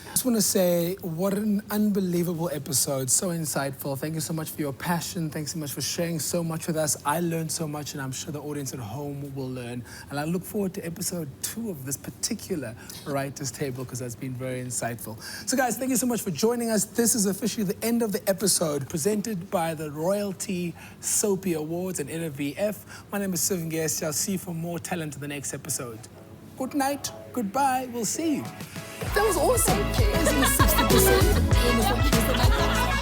I just want to say, what an unbelievable episode, so insightful. Thank you so much for your passion. Thanks so much for sharing so much with us. I learned so much, and I'm sure the audience at home will learn. And I look forward to episode 2 of this particular Writers' Table, because that's been very insightful. So guys, thank you so much for joining us. This is officially the end of the episode, presented by the Royalty Soapy Awards and NVF. My name is Siv Ngesi. I'll see you for more talent in the next episode. Good night, goodbye, we'll see you. That was awesome. 60%.